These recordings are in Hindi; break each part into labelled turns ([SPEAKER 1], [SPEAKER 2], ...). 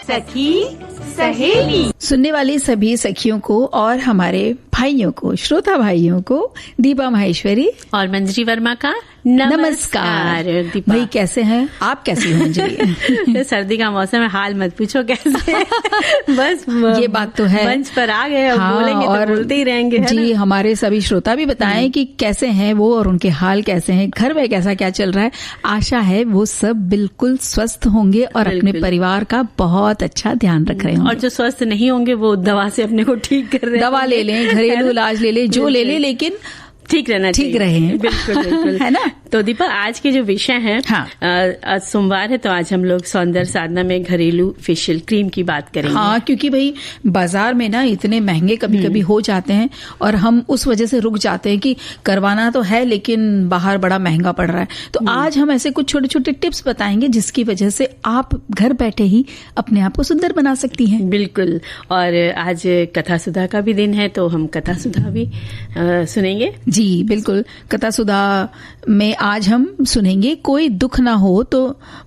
[SPEAKER 1] सखी सहेली।
[SPEAKER 2] सुनने वाली सभी सखियों को और हमारे भाइयों को, श्रोता भाइयों को, दीपा माहेश्वरी
[SPEAKER 1] और मंजरी वर्मा का नमस्कार।
[SPEAKER 2] दीपा भाई कैसे हैं आप? कैसी हैं मंजरी?
[SPEAKER 1] सर्दी का मौसम है, हाल मत पूछो कैसे। बस
[SPEAKER 2] ये बात तो है,
[SPEAKER 1] मंच पर आ गए, हाँ, बोलेंगे और तो बोलते ही रहेंगे जी।
[SPEAKER 2] हमारे सभी श्रोता भी बताएं कि कैसे हैं वो और उनके हाल कैसे हैं, घर में कैसा क्या चल रहा है। आशा है वो सब बिल्कुल स्वस्थ होंगे और अपने परिवार का बहुत अच्छा ध्यान रख रहे होंगे।
[SPEAKER 1] और जो स्वस्थ नहीं होंगे वो दवा से अपने को ठीक कर रहे हैं।
[SPEAKER 2] दवा ले लें, घरेलू इलाज ले लें, जो ले लें, लेकिन
[SPEAKER 1] ठीक रहना चाहिए,
[SPEAKER 2] ठीक रहे।
[SPEAKER 1] बिल्कुल बिल्कुल है ना। तो दीपा आज के जो विषय है, हाँ, आज सोमवार है तो आज हम लोग सौंदर्य साधना में घरेलू फेशियल क्रीम की बात करेंगे।
[SPEAKER 2] हाँ, क्योंकि भाई बाजार में ना इतने महंगे कभी कभी हो जाते हैं और हम उस वजह से रुक जाते हैं कि करवाना तो है लेकिन बाहर बड़ा महंगा पड़ रहा है। तो आज हम ऐसे कुछ छोटे छोटे टिप्स बताएंगे जिसकी वजह से आप घर बैठे ही अपने आप को सुंदर बना सकती हैं।
[SPEAKER 1] बिल्कुल। और आज कथा सुधा का भी दिन है तो हम कथा सुधा भी सुनेंगे।
[SPEAKER 2] जी बिल्कुल। कथा सुधा में आज हम सुनेंगे कोई दुख ना हो तो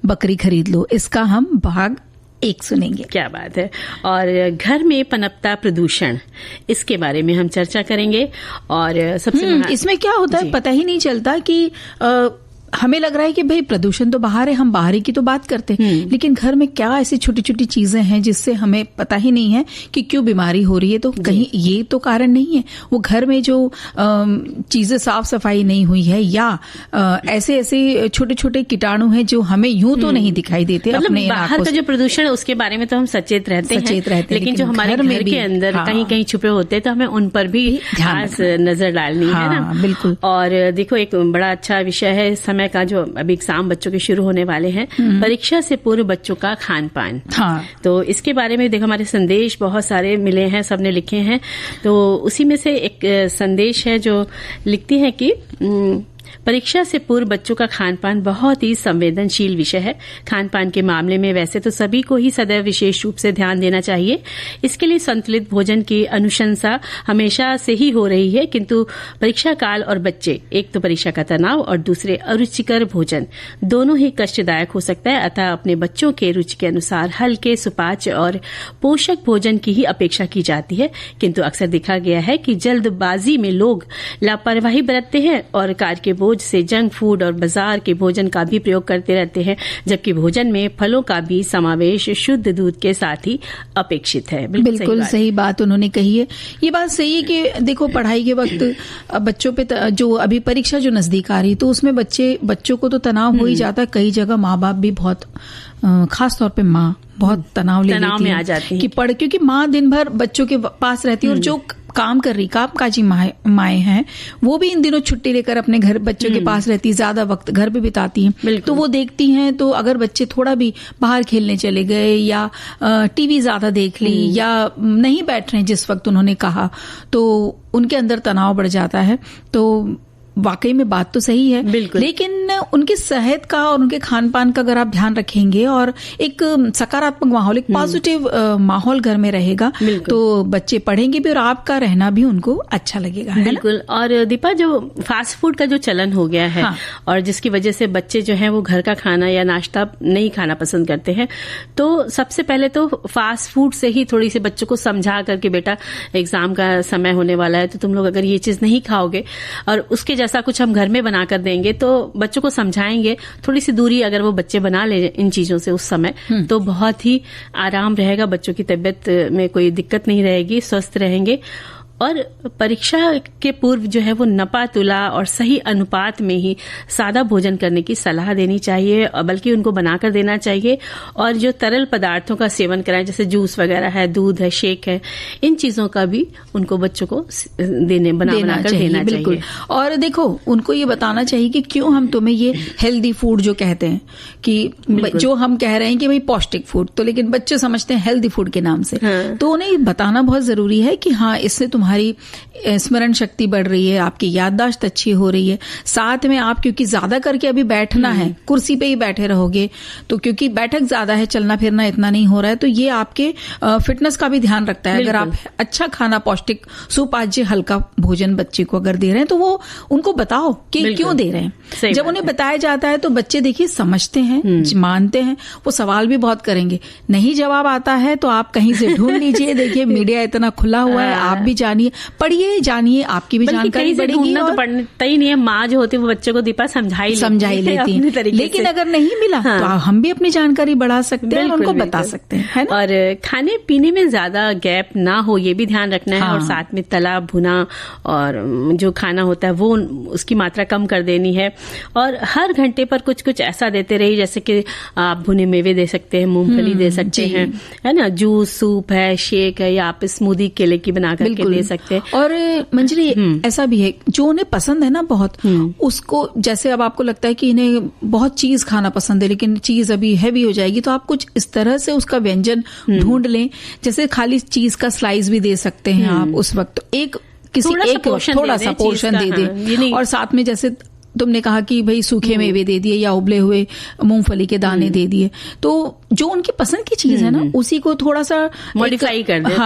[SPEAKER 2] बकरी खरीद लो। इसका हम भाग 1 सुनेंगे।
[SPEAKER 1] क्या बात है। और घर में पनपता प्रदूषण, इसके बारे में हम चर्चा करेंगे। और सबसे
[SPEAKER 2] इसमें क्या होता है पता ही नहीं चलता कि हमें लग रहा है कि भाई प्रदूषण तो बाहर है, हम बाहरी की तो बात करते हैं, लेकिन घर में क्या ऐसी छोटी छोटी चीजें हैं जिससे हमें पता ही नहीं है कि क्यों बीमारी हो रही है। तो कहीं ये तो कारण नहीं है, वो घर में जो चीजें साफ सफाई नहीं हुई है या ऐसे ऐसे छोटे छोटे कीटाणु हैं जो हमें यूं तो नहीं दिखाई देते।
[SPEAKER 1] मतलब
[SPEAKER 2] अपने
[SPEAKER 1] बाहर का जो प्रदूषण है उसके बारे में तो हम सचेत रहते हैं, लेकिन जो हमारे घर के अंदर कहीं कहीं छुपे होते हैं तो हमें उन पर भी खास नजर डालनी है ना।
[SPEAKER 2] बिल्कुल।
[SPEAKER 1] और देखो एक बड़ा अच्छा विषय है समय का, जो अभी एग्जाम बच्चों के शुरू होने वाले हैं, परीक्षा से पूर्व बच्चों का खान पान। हाँ। तो इसके बारे में देखो हमारे संदेश बहुत सारे मिले हैं, सबने लिखे हैं। तो उसी में से एक संदेश है जो लिखती है कि परीक्षा से पूर्व बच्चों का खान पान बहुत ही संवेदनशील विषय है। खान पान के मामले में वैसे तो सभी को ही सदैव विशेष रूप से ध्यान देना चाहिए। इसके लिए संतुलित भोजन की अनुशंसा हमेशा से ही हो रही है, किंतु परीक्षा काल और बच्चे, एक तो परीक्षा का तनाव और दूसरे अरुचिकर भोजन, दोनों ही कष्टदायक हो सकता है। अतः अपने बच्चों के रुचि के अनुसार हल्के, सुपाच्य और पोषक भोजन की ही अपेक्षा की जाती है। किंतु अक्सर देखा गया है कि जल्दबाजी में लोग लापरवाही बरतते हैं और कार्य के बोझ से जंक फूड और बाजार के भोजन का भी प्रयोग करते रहते हैं, जबकि भोजन में फलों का भी समावेश शुद्ध दूध के साथ ही अपेक्षित है।
[SPEAKER 2] बिल्कुल सही बात उन्होंने कही है। ये बात सही है कि देखो पढ़ाई के वक्त बच्चों पे जो अभी परीक्षा जो नजदीक आ रही तो उसमें बच्चों को तो तनाव हो ही जाता है। कई जगह माँ बाप भी बहुत, खास तौर पे माँ बहुत तनाव में आ जाती है कि क्योंकि माँ दिन भर बच्चों के पास रहती है और जो काम कर रही कामकाजी माएँ हैं वो भी इन दिनों छुट्टी लेकर अपने घर बच्चों के पास रहती, ज्यादा वक्त घर पे बिताती हैं। तो वो देखती हैं, तो अगर बच्चे थोड़ा भी बाहर खेलने चले गए या टीवी ज्यादा देख ली या नहीं बैठ रहे जिस वक्त उन्होंने कहा, तो उनके अंदर तनाव बढ़ जाता है। तो वाकई में बात तो सही है, लेकिन उनकी सेहत का और उनके खान पान का अगर आप ध्यान रखेंगे और एक सकारात्मक माहौल, एक पॉजिटिव माहौल घर में रहेगा तो बच्चे पढ़ेंगे भी और आपका रहना भी उनको अच्छा लगेगा।
[SPEAKER 1] बिल्कुल। और दीपा जो फास्ट फूड का जो चलन हो गया है, हाँ, और जिसकी वजह से बच्चे जो हैं वो घर का खाना या नाश्ता नहीं खाना पसंद करते हैं, तो सबसे पहले तो फास्ट फूड से ही थोड़ी सी बच्चों को समझा करके, बेटा एग्जाम का समय होने वाला है तो तुम लोग अगर ये चीज नहीं खाओगे और उसके ऐसा कुछ हम घर में बना कर देंगे तो बच्चों को समझाएंगे, थोड़ी सी दूरी अगर वो बच्चे बना ले इन चीजों से उस समय, तो बहुत ही आराम रहेगा, बच्चों की तबीयत में कोई दिक्कत नहीं रहेगी, स्वस्थ रहेंगे। और परीक्षा के पूर्व जो है वो नपा तुला और सही अनुपात में ही सादा भोजन करने की सलाह देनी चाहिए, और बल्कि उनको बनाकर देना चाहिए। और जो तरल पदार्थों का सेवन कराएं, जैसे जूस वगैरह है, दूध है, शेक है, इन चीजों का भी उनको बच्चों को बनाकर देना चाहिए।
[SPEAKER 2] और देखो उनको ये बताना चाहिए कि क्यों हम तुम्हें ये हेल्दी फूड जो कहते हैं कि जो हम कह रहे हैं कि भाई पौष्टिक फूड, तो लेकिन बच्चे समझते हैं हेल्दी फूड के नाम से। हाँ। तो उन्हें बताना बहुत जरूरी है कि हाँ इससे तुम्हारा तुम्हारी स्मरण शक्ति बढ़ रही है, आपकी याददाश्त अच्छी हो रही है। साथ में आप क्योंकि ज्यादा करके अभी बैठना है, कुर्सी पे ही बैठे रहोगे तो क्योंकि बैठक ज्यादा है, चलना फिरना इतना नहीं हो रहा है, तो ये आपके फिटनेस का भी ध्यान रखता है। अगर आप अच्छा खाना, पौष्टिक सुपाच्य हल्का भोजन बच्चे को अगर दे रहे हैं तो वो उनको बताओ कि क्यों दे रहे हैं। जब उन्हें बताया जाता है तो बच्चे देखिए समझते हैं, मानते हैं, वो सवाल भी बहुत करेंगे। नहीं जवाब आता है तो आप कहीं से ढूंढ लीजिए। देखिए मीडिया इतना खुला हुआ है, आप भी जानिए, पढ़िए, जानिए, आपकी भी जानकारी बढ़ेगी।
[SPEAKER 1] तो पढ़ता ही नहीं है, माँ जो होती है वो बच्चों को दीपा समझा ही लेती है।
[SPEAKER 2] लेकिन अगर नहीं मिला तो हम भी अपनी जानकारी बढ़ा सकते हैं, उनको बता सकते हैं।
[SPEAKER 1] और खाने पीने में ज्यादा गैप ना हो ये भी ध्यान रखना है। और साथ में तला भुना और जो खाना होता है वो उसकी मात्रा कम कर देनी है। और हर घंटे पर कुछ कुछ ऐसा देते रहिए, जैसे कि आप भुने मेवे दे सकते हैं, मूंगफली दे सकते हैं, है ना, जूस, सूप है, शेक है, या आप स्मूदी केले की बना करके दे सकते हैं।
[SPEAKER 2] और मंजरी ऐसा भी है जो उन्हें पसंद है ना बहुत, उसको जैसे अब आपको लगता है कि इन्हें बहुत चीज खाना पसंद है लेकिन चीज अभी हैवी हो जाएगी, तो आप कुछ इस तरह से उसका व्यंजन ढूंढ लें, जैसे खाली चीज का स्लाइस भी दे सकते हैं आप उस वक्त, एक किसी एक थोड़ा सा पोर्शन दे दें। और साथ में जैसे तुमने कहा कि भाई सूखे मेवे दे दिए या उबले हुए मूंगफली के दाने दे दिए, तो जो उनकी पसंद की चीज है ना उसी को थोड़ा सा
[SPEAKER 1] मॉडिफाई कर दें,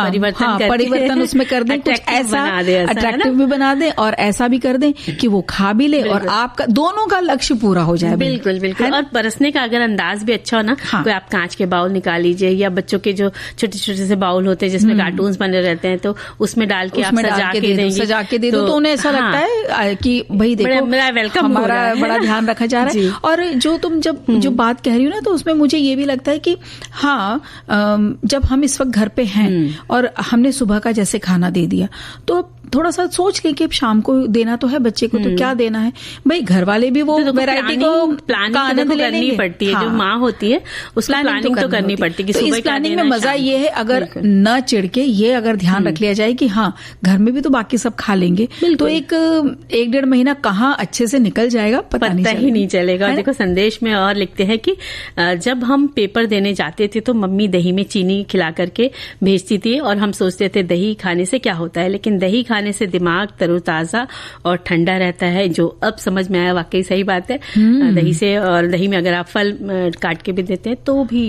[SPEAKER 2] परिवर्तन उसमें कर दें, कुछ ऐसा अट्रैक्टिव भी बना दें और ऐसा भी कर दें कि वो खा भी ले और आपका दोनों का लक्ष्य पूरा हो जाए।
[SPEAKER 1] बिल्कुल बिल्कुल। और परसने का अगर अंदाज भी अच्छा हो ना, कोई आप कांच के बाउल निकाल लीजिए, या बच्चों के जो छोटे छोटे से बाउल होते हैं जिसमें कार्टून्स बने रहते हैं, तो उसमें डाल के आप
[SPEAKER 2] सजा के दे दो, तो उन्हें ऐसा लगता है कि भाई देखो मेरा वेलकम, हमारा बड़ा ध्यान रखा जा रहा है। और जो तुम जो बात कह रही हो ना, तो उसमें मुझे ये भी लगता है कि हाँ, जब हम इस वक्त घर पे हैं और हमने सुबह का जैसे खाना दे दिया, तो थोड़ा सा सोच लें कि शाम को देना तो है बच्चे को, तो क्या देना है। भाई घर वाले भी वो वैरायटी को
[SPEAKER 1] प्लानिंग करनी पड़ती है, जो माँ होती है उसकी प्लानिंग तो करनी पड़ती है।
[SPEAKER 2] तो इस प्लानिंग में मजा ये है, अगर न चिढ़ के ये अगर ध्यान रख लिया जाए कि हाँ घर में भी तो बाकी सब खा लेंगे, तो एक 1-1.5 महीना कहाँ अच्छे से निकल जाएगा पता
[SPEAKER 1] ही नहीं चलेगा। और देखो संदेश में और लिखते हैं कि जब हम पेपर देने जाते थे तो मम्मी दही में चीनी खिला करके भेजती थी और हम सोचते थे दही खाने से क्या होता है, लेकिन दही खाने से दिमाग तरोताजा और ठंडा रहता है, जो अब समझ में आया। वाकई सही बात है। दही से, और दही में अगर आप फल काट के भी देते हैं तो भी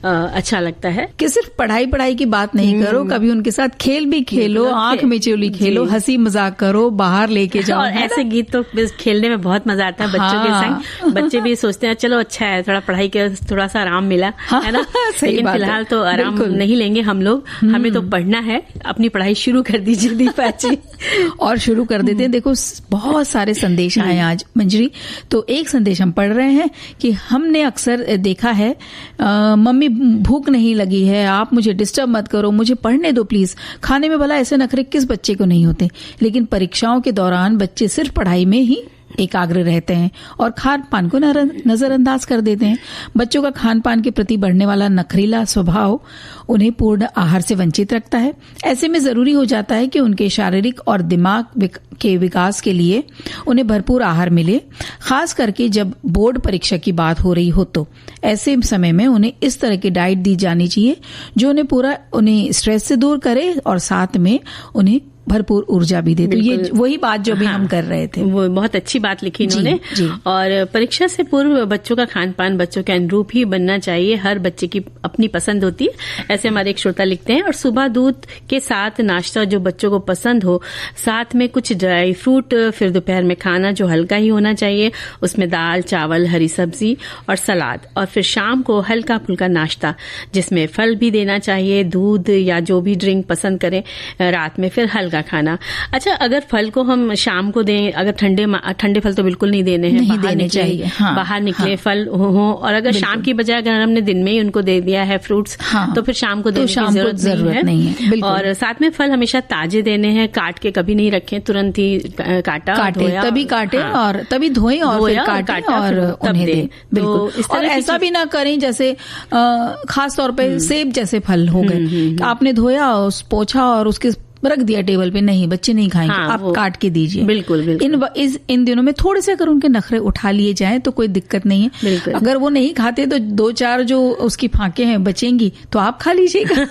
[SPEAKER 1] अच्छा लगता है।
[SPEAKER 2] कि सिर्फ पढ़ाई की बात नहीं करो, कभी उनके साथ खेल भी खेलो, आंख में चोली खेलो, हंसी मजाक करो, बाहर लेके जाओ।
[SPEAKER 1] और ऐसे गीत तो खेलने में बहुत मजा आता है बच्चों के संग। बच्चे भी सोचते हैं चलो अच्छा है, थोड़ा पढ़ाई के थोड़ा सा आराम मिला, है ना। लेकिन फिलहाल तो आराम नहीं लेंगे हम लोग, हमें तो पढ़ना है। अपनी पढ़ाई शुरू कर दीजिए दीपा जी।
[SPEAKER 2] और शुरू कर देते हैं। देखो बहुत सारे संदेश आए आज मंजरी, तो एक संदेश हम पढ़ रहे हैं कि हमने अक्सर देखा है, मम्मी भूख नहीं लगी है, आप मुझे डिस्टर्ब मत करो, मुझे पढ़ने दो प्लीज। खाने में भला ऐसे नखरे किस बच्चे को नहीं होते, लेकिन परीक्षाओं के दौरान बच्चे सिर्फ पढ़ाई में ही एकाग्र रहते हैं और खान पान को नजरअंदाज कर देते हैं। बच्चों का खान पान के प्रति बढ़ने वाला नखरीला स्वभाव उन्हें पूर्ण आहार से वंचित रखता है। ऐसे में जरूरी हो जाता है कि उनके शारीरिक और दिमाग के विकास के लिए उन्हें भरपूर आहार मिले, खास करके जब बोर्ड परीक्षा की बात हो रही हो। तो ऐसे समय में उन्हें इस तरह की डाइट दी जानी चाहिए जो उन्हें स्ट्रेस से दूर करे और साथ में उन्हें भरपूर ऊर्जा भी दे। तो ये वही बात जो भी हम कर रहे थे,
[SPEAKER 1] वो बहुत अच्छी बात लिखी इन्होंने। और परीक्षा से पूर्व बच्चों का खान पान बच्चों के अनुरूप ही बनना चाहिए। हर बच्चे की अपनी पसंद होती है, ऐसे हमारे एक श्रोता लिखते हैं। और सुबह दूध के साथ नाश्ता जो बच्चों को पसंद हो, साथ में कुछ ड्राई फ्रूट, फिर दोपहर में खाना जो हल्का ही होना चाहिए, उसमें दाल चावल हरी सब्जी और सलाद, और फिर शाम को हल्का फुल्का नाश्ता जिसमें फल भी देना चाहिए, दूध या जो भी ड्रिंक पसंद करें। रात में फिर हल्का खाना। अच्छा, अगर फल को हम शाम को दें, अगर ठंडे फल तो बिल्कुल नहीं देने हैं,
[SPEAKER 2] नहीं देने चाहिए। हाँ,
[SPEAKER 1] बाहर निकले फल हो। और अगर शाम की बजाय अगर हमने दिन में ही उनको दे दिया है फ्रूट्स, तो फिर शाम को देने की जरूरत नहीं है। और साथ में फल हमेशा ताजे देने हैं, काट के कभी नहीं रखें, तुरंत ही
[SPEAKER 2] तभी काटे और तभी धोएं और फिर काटें और उन्हें दें। बिल्कुल। और ऐसा भी ना करें जैसे खास तौर पे सेब जैसे फल हो गए, आपने धोया, पोंछा और उसके रख दिया टेबल पे, नहीं बच्चे नहीं खाएंगे, आप काट के दीजिए।
[SPEAKER 1] बिल्कुल बिल्कुल।
[SPEAKER 2] इन दिनों में थोड़े से अगर उनके नखरे उठा लिए जाएं तो कोई दिक्कत नहीं है। अगर वो नहीं खाते तो 2-4 जो उसकी फांके हैं बचेंगी तो आप खा लीजिएगा।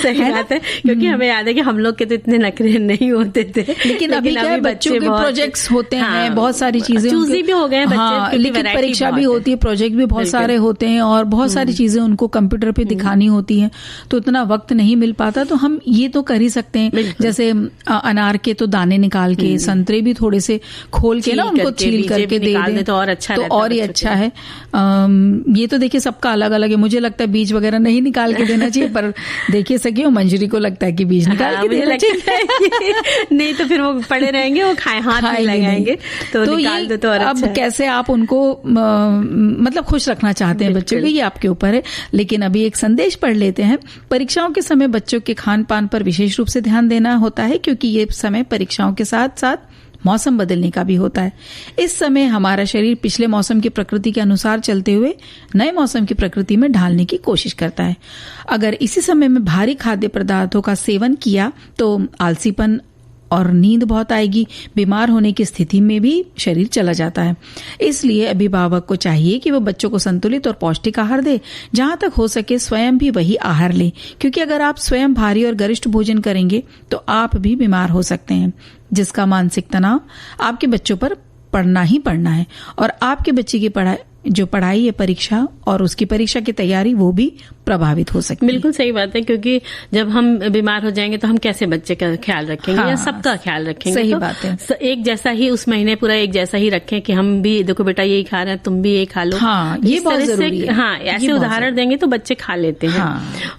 [SPEAKER 1] सही बात है, क्योंकि हमें याद है कि हम लोग के तो इतने नखरे नहीं होते थे,
[SPEAKER 2] लेकिन अभी क्या है, बच्चों के प्रोजेक्ट्स होते हैं, बहुत सारी चीजें,
[SPEAKER 1] चूजी भी हो गए बच्चे,
[SPEAKER 2] लेकिन परीक्षा भी होती है, प्रोजेक्ट भी बहुत सारे होते हैं और बहुत सारी चीजें उनको कंप्यूटर पे दिखानी होती है, तो इतना वक्त नहीं मिल पाता। तो हम ये तो कर ही सकते हैं, जैसे अनार के तो दाने निकाल के, संतरे भी थोड़े से खोल के ना उनको छील करके दे दें
[SPEAKER 1] तो और अच्छा,
[SPEAKER 2] तो और ही अच्छा है। ये तो देखिए सबका अलग अलग है, मुझे लगता है बीज वगैरह नहीं निकाल के देना चाहिए, पर देखिए सकी और मंजरी को लगता है कि बीज निकाल के देना चाहिए।
[SPEAKER 1] नहीं तो फिर वो पड़े रहेंगे, वो हाथ नहीं लगाएंगे, तो निकाल दो तो और अच्छा।
[SPEAKER 2] अब कैसे आप उनको मतलब खुश रखना चाहते हैं बच्चों को, ये आपके ऊपर है। लेकिन अभी एक संदेश पढ़ लेते हैं। परीक्षाओं के समय बच्चों के खान पान पर विशेष रूप से ध्यान देना होता है, क्योंकि ये समय परीक्षाओं के साथ साथ मौसम बदलने का भी होता है। इस समय हमारा शरीर पिछले मौसम की प्रकृति के अनुसार चलते हुए नए मौसम की प्रकृति में ढालने की कोशिश करता है। अगर इसी समय में भारी खाद्य पदार्थों का सेवन किया तो आलसीपन और नींद बहुत आएगी, बीमार होने की स्थिति में भी शरीर चला जाता है। इसलिए अभिभावक को चाहिए कि वो बच्चों को संतुलित और पौष्टिक आहार दे, जहां तक हो सके स्वयं भी वही आहार ले, क्योंकि अगर आप स्वयं भारी और गरिष्ठ भोजन करेंगे तो आप भी बीमार हो सकते हैं, जिसका मानसिक तनाव आपके बच्चों पर पड़ना ही पड़ना है, और आपके बच्चे की पढ़ाई है, परीक्षा और उसकी परीक्षा की तैयारी, वो भी प्रभावित हो सकती है।
[SPEAKER 1] बिल्कुल सही बात है, क्योंकि जब हम बीमार हो जाएंगे तो हम कैसे बच्चे का ख्याल रखेंगे, या सबका ख्याल रखेंगे।
[SPEAKER 2] सही
[SPEAKER 1] तो
[SPEAKER 2] बात है।
[SPEAKER 1] एक जैसा ही उस महीने पूरा एक जैसा ही रखें कि हम भी देखो बेटा यही खा रहे हैं, तुम भी यही खा लो।
[SPEAKER 2] ये बहुत जरूरी है।
[SPEAKER 1] ऐसे उदाहरण देंगे तो बच्चे खा लेते हैं।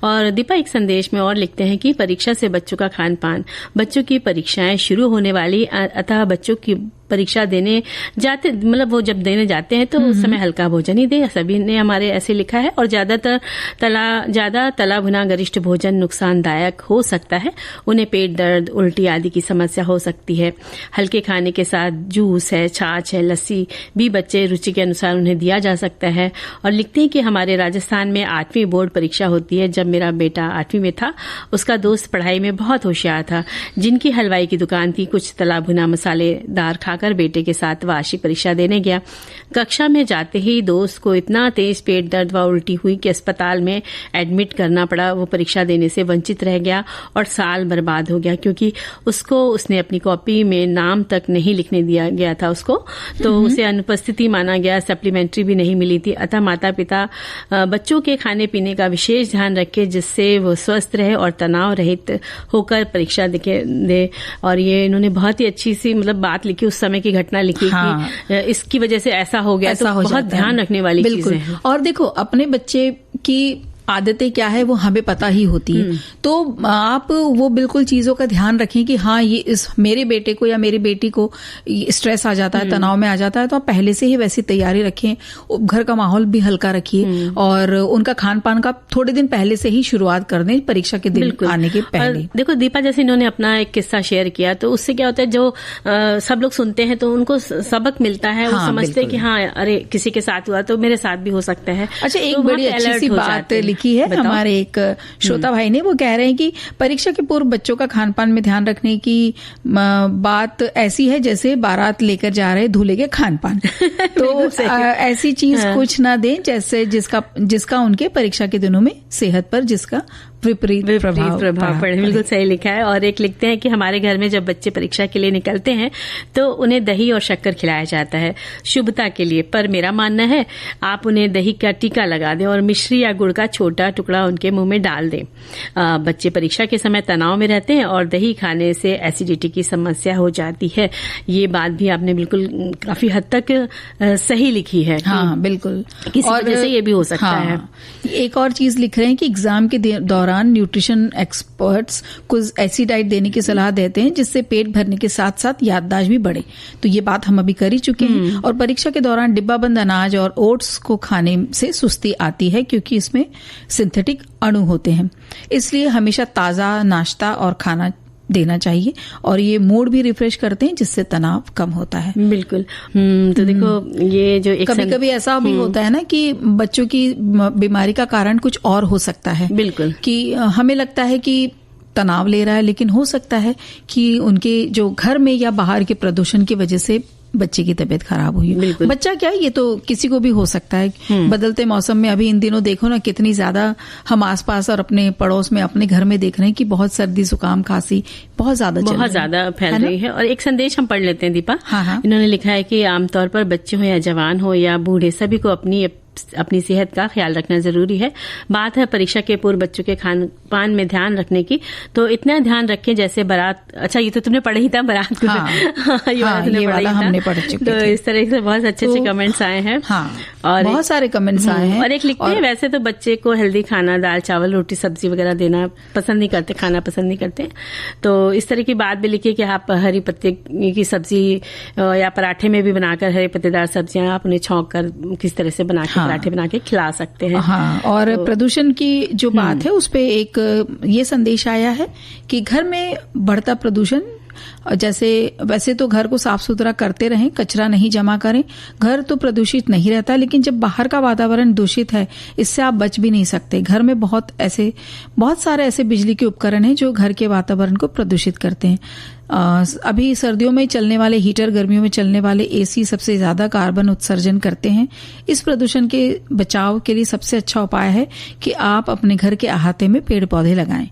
[SPEAKER 1] और दीपा एक संदेश में और लिखते हैं कि परीक्षा से बच्चों का खान पान, बच्चों की परीक्षाएं शुरू होने वाली, अतः बच्चों की परीक्षा देने जाते, मतलब वो जब देने जाते हैं तो उस समय हल्का भोजन ही दे। सभी ने हमारे ऐसे लिखा है। और ज्यादा तला भुना गरिष्ठ भोजन नुकसानदायक हो सकता है, उन्हें पेट दर्द, उल्टी आदि की समस्या हो सकती है। हल्के खाने के साथ जूस है, छाछ है, लस्सी भी बच्चे रुचि के अनुसार उन्हें दिया जा सकता है। और लिखते हैं कि हमारे राजस्थान में 8वीं बोर्ड परीक्षा होती है। जब मेरा बेटा 8वीं में था, उसका दोस्त पढ़ाई में बहुत होशियार था, जिनकी हलवाई की दुकान थी। कुछ तला भुना मसालेदार खाकर बेटे के साथ वार्षिक परीक्षा देने गया। कक्षा में जाते ही दोस्त को इतना तेज पेट दर्द व उल्टी हुई कि अस्पताल में एडमिट करना पड़ा। वो परीक्षा देने से वंचित रह गया और साल बर्बाद हो गया, क्योंकि उसने अपनी कॉपी में नाम तक नहीं लिखने दिया गया था उसको, तो उसे अनुपस्थिति माना गया। सप्लीमेंट्री भी नहीं मिली थी। अतः माता पिता बच्चों के खाने पीने का विशेष ध्यान रखे, जिससे वो स्वस्थ रहे और तनाव रहित होकर परीक्षा दे। और ये इन्होंने बहुत ही अच्छी सी मतलब बात लिखी, उस समय की घटना लिखी कि इसकी वजह से ऐसा हो गया, तो बहुत ध्यान रखने वाली चीजें हैं।
[SPEAKER 2] और देखो अपने बच्चे की आदतें क्या है वो हमें पता ही होती है, तो आप वो बिल्कुल चीजों का ध्यान रखें कि हाँ ये इस मेरे बेटे को या मेरी बेटी को स्ट्रेस आ जाता है, तनाव में आ जाता है, तो आप पहले से ही वैसी तैयारी रखें। घर का माहौल भी हल्का रखिए और उनका खान पान का थोड़े दिन पहले से ही शुरुआत कर दें, परीक्षा के दिन आने के पहले।
[SPEAKER 1] देखो दीपा, जैसे इन्होंने अपना एक किस्सा शेयर किया, तो उससे क्या होता है, जो सब लोग सुनते हैं तो उनको सबक मिलता है, वो समझते हैं कि हाँ अरे किसी के साथ हुआ तो मेरे साथ भी हो सकता है।
[SPEAKER 2] अच्छा, एक बड़ी अच्छी सी बात की है हमारे एक श्रोता भाई ने, वो कह रहे हैं कि परीक्षा के पूर्व बच्चों का खान पान में ध्यान रखने की बात ऐसी है जैसे बारात लेकर जा रहे दूल्हे के खान पान। तो ऐसी चीज कुछ ना दें जैसे जिसका उनके परीक्षा के दिनों में सेहत पर जिसका विपरीत प्रभाव
[SPEAKER 1] पड़े। बिल्कुल सही लिखा है। और एक लिखते हैं कि हमारे घर में जब बच्चे परीक्षा के लिए निकलते हैं तो उन्हें दही और शक्कर खिलाया जाता है शुभता के लिए, पर मेरा मानना है आप उन्हें दही का टीका लगा दें और मिश्री या गुड़ का छोटा टुकड़ा उनके मुंह में डाल दें। बच्चे परीक्षा के समय तनाव में रहते हैं और दही खाने से एसिडिटी की समस्या हो जाती है। ये बात भी आपने बिल्कुल काफी हद तक सही लिखी है।
[SPEAKER 2] हाँ बिल्कुल,
[SPEAKER 1] किसी वजह से ये भी हो सकता है।
[SPEAKER 2] एक और चीज लिख रहे हैं कि एग्जाम के दौरान न्यूट्रिशन एक्सपर्ट्स कुछ ऐसी डाइट देने की सलाह देते हैं जिससे पेट भरने के साथ साथ याददाश्त भी बढ़े। तो ये बात हम अभी कर ही चुके हैं। और परीक्षा के दौरान डिब्बाबंद अनाज और ओट्स को खाने से सुस्ती आती है, क्योंकि इसमें सिंथेटिक अणु होते हैं। इसलिए हमेशा ताजा नाश्ता और खाना देना चाहिए, और ये मूड भी रिफ्रेश करते हैं जिससे तनाव कम होता है।
[SPEAKER 1] बिल्कुल। तो देखो ये जो
[SPEAKER 2] कभी कभी ऐसा भी होता है ना कि बच्चों की बीमारी का कारण कुछ और हो सकता है।
[SPEAKER 1] बिल्कुल,
[SPEAKER 2] कि हमें लगता है कि तनाव ले रहा है, लेकिन हो सकता है कि उनके जो घर में या बाहर के प्रदूषण की वजह से बच्चे की तबीयत खराब हुई। बच्चा क्या, ये तो किसी को भी हो सकता है। बदलते मौसम में अभी इन दिनों देखो ना कितनी ज्यादा हम आसपास और अपने पड़ोस में अपने घर में देख रहे हैं कि बहुत सर्दी जुकाम खांसी बहुत ज्यादा
[SPEAKER 1] फैल रही है। और एक संदेश हम पढ़ लेते हैं दीपा।
[SPEAKER 2] हाँ।
[SPEAKER 1] इन्होंने लिखा है कि आमतौर पर बच्चे हो या जवान हो या बूढ़े, सभी को अपनी सेहत का ख्याल रखना जरूरी है। बात है परीक्षा के पूर्व बच्चों के खान पान में ध्यान रखने की, तो इतना ध्यान रखें जैसे बारात। अच्छा, ये तो तुमने पढ़ा ही था बारात।
[SPEAKER 2] ये वाला हमने पढ़ चुके
[SPEAKER 1] तो इस तरह से बहुत अच्छे कमेंट्स आए हैं।
[SPEAKER 2] और बहुत सारे कमेंट्स आए हैं।
[SPEAKER 1] और एक लिखते हैं, वैसे तो बच्चे को हेल्दी खाना, दाल चावल रोटी सब्जी वगैरह देना पसंद नहीं करते, खाना पसंद नहीं करते। तो इस तरह की बात भी लिखी कि आप हरी पत्ते की सब्जी या पराठे में भी बनाकर हरे पत्तेदार सब्जियां आप उन्हें छौंक कर किस तरह से बना के पराठे बना के खिला सकते हैं।
[SPEAKER 2] और प्रदूषण की जो बात है उस पे एक ये संदेश आया है कि घर में बढ़ता प्रदूषण, जैसे वैसे तो घर को साफ सुथरा करते रहें, कचरा नहीं जमा करें, घर तो प्रदूषित नहीं रहता, लेकिन जब बाहर का वातावरण दूषित है इससे आप बच भी नहीं सकते। घर में बहुत सारे ऐसे बिजली के उपकरण हैं जो घर के वातावरण को प्रदूषित करते हैं। अभी सर्दियों में चलने वाले हीटर, गर्मियों में चलने वाले एसी सबसे ज्यादा कार्बन उत्सर्जन करते हैं। इस प्रदूषण के बचाव के लिए सबसे अच्छा उपाय है कि आप अपने घर के अहाते में पेड़ पौधे लगाएं,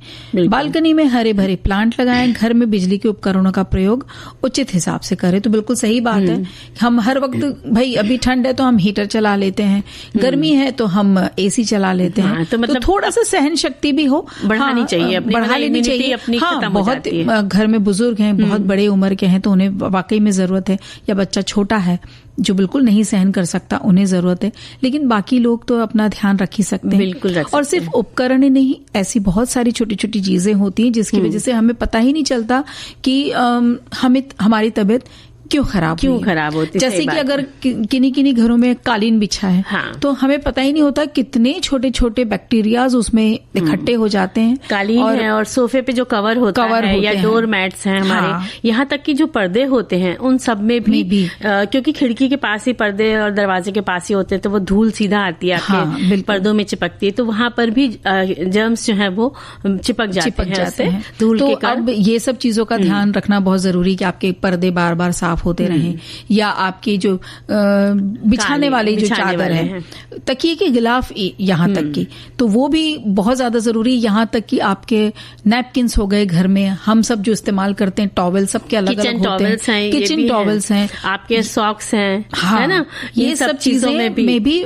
[SPEAKER 2] बालकनी में हरे भरे प्लांट लगाएं, घर में बिजली के उपकरणों का प्रयोग उचित हिसाब से करें। तो बिल्कुल सही बात है। हम हर वक्त भाई अभी ठंड है तो हम हीटर चला लेते हैं, गर्मी है तो हम एसी चला लेते हैं।
[SPEAKER 1] तो मतलब
[SPEAKER 2] थोड़ा सा सहन शक्ति भी हो,
[SPEAKER 1] बढ़ानी चाहिए, बढ़ा लेनी चाहिए।
[SPEAKER 2] बहुत घर में बुजुर्ग बहुत बड़े उम्र के हैं तो उन्हें वाकई में जरूरत है, या बच्चा छोटा है जो बिल्कुल नहीं सहन कर सकता उन्हें जरूरत है, लेकिन बाकी लोग तो अपना ध्यान रख ही सकते हैं।
[SPEAKER 1] बिल्कुल रख सकते हैं।
[SPEAKER 2] और सिर्फ उपकरण ही नहीं, ऐसी बहुत सारी छोटी छोटी चीजें होती हैं जिसकी वजह से हमें पता ही नहीं चलता कि हमारी तबीयत क्यों खराब होती। जैसे कि अगर किन्हीं घरों में कालीन बिछा है तो हमें पता ही नहीं होता कितने छोटे छोटे बैक्टीरियाज उसमें इकट्ठे हो जाते हैं।
[SPEAKER 1] कालीन है और सोफे पे जो कवर होता है या डोर मैट्स हैं हमारे, यहाँ तक कि जो पर्दे होते हैं उन सब में भी क्योंकि खिड़की के पास ही पर्दे और दरवाजे के पास ही होते हैं तो वो धूल सीधा आती है आपके पर्दों में चिपकती है, तो वहां पर भी जर्म्स जो है वो चिपक जाते हैं धूल के कारण।
[SPEAKER 2] अब ये सब चीजों का ध्यान रखना बहुत जरूरी कि आपके पर्दे बार बार साफ होते रहें, या आपकी जो बिछाने वाली जो चादर है, तकिए के गिलाफ यहाँ तक की, तो वो भी बहुत ज्यादा जरूरी। यहाँ तक कि आपके नैपकिन्स हो गए, घर में हम सब जो इस्तेमाल करते हैं टॉवेल, सबके अलग अलग होते हैं, किचन टॉवेल्स हैं,
[SPEAKER 1] आपके सॉक्स हैं, है ना,
[SPEAKER 2] ये सब चीजों में भी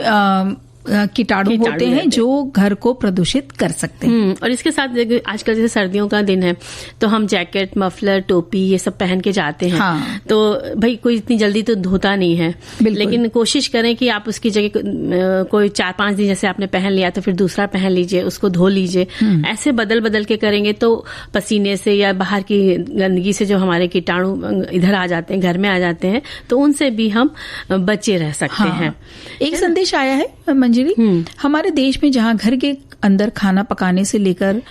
[SPEAKER 2] कीटाणु होते हैं जो घर को प्रदूषित कर सकते हैं।
[SPEAKER 1] और इसके साथ आजकल जैसे सर्दियों का दिन है तो हम जैकेट, मफलर, टोपी ये सब पहन के जाते हैं। तो भाई कोई इतनी जल्दी तो धोता नहीं है, लेकिन कोशिश करें कि आप उसकी जगह कोई 4-5 दिन जैसे आपने पहन लिया तो फिर दूसरा पहन लीजिए, उसको धो लीजिए। ऐसे बदल बदल के करेंगे तो पसीने से या बाहर की गंदगी से जो हमारे कीटाणु इधर आ जाते हैं, घर में आ जाते हैं, तो उनसे भी हम बचे रह सकते हैं।
[SPEAKER 2] एक संदेश आया है मंजरी, हमारे देश में जहां घर के अंदर खाना पकाने से लेकर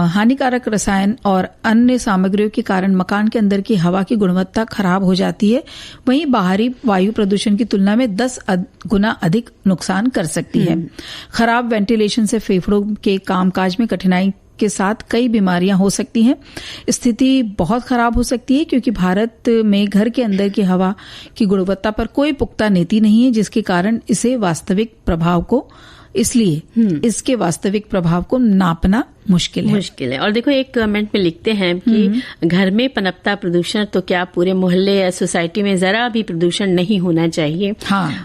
[SPEAKER 2] हानिकारक रसायन और अन्य सामग्रियों के कारण मकान के अंदर की हवा की गुणवत्ता खराब हो जाती है, वहीं बाहरी वायु प्रदूषण की तुलना में 10 गुना अधिक नुकसान कर सकती है। खराब वेंटिलेशन से फेफड़ों के कामकाज में कठिनाई के साथ कई बीमारियां हो सकती हैं। स्थिति बहुत खराब हो सकती है क्योंकि भारत में घर के अंदर की हवा की गुणवत्ता पर कोई पुख्ता नीति नहीं है, जिसके कारण इसके वास्तविक प्रभाव को नापना मुश्किल
[SPEAKER 1] है। और देखो एक कमेंट में लिखते हैं कि घर में पनपता प्रदूषण तो क्या पूरे मोहल्ले या सोसाइटी में जरा भी प्रदूषण नहीं होना चाहिए।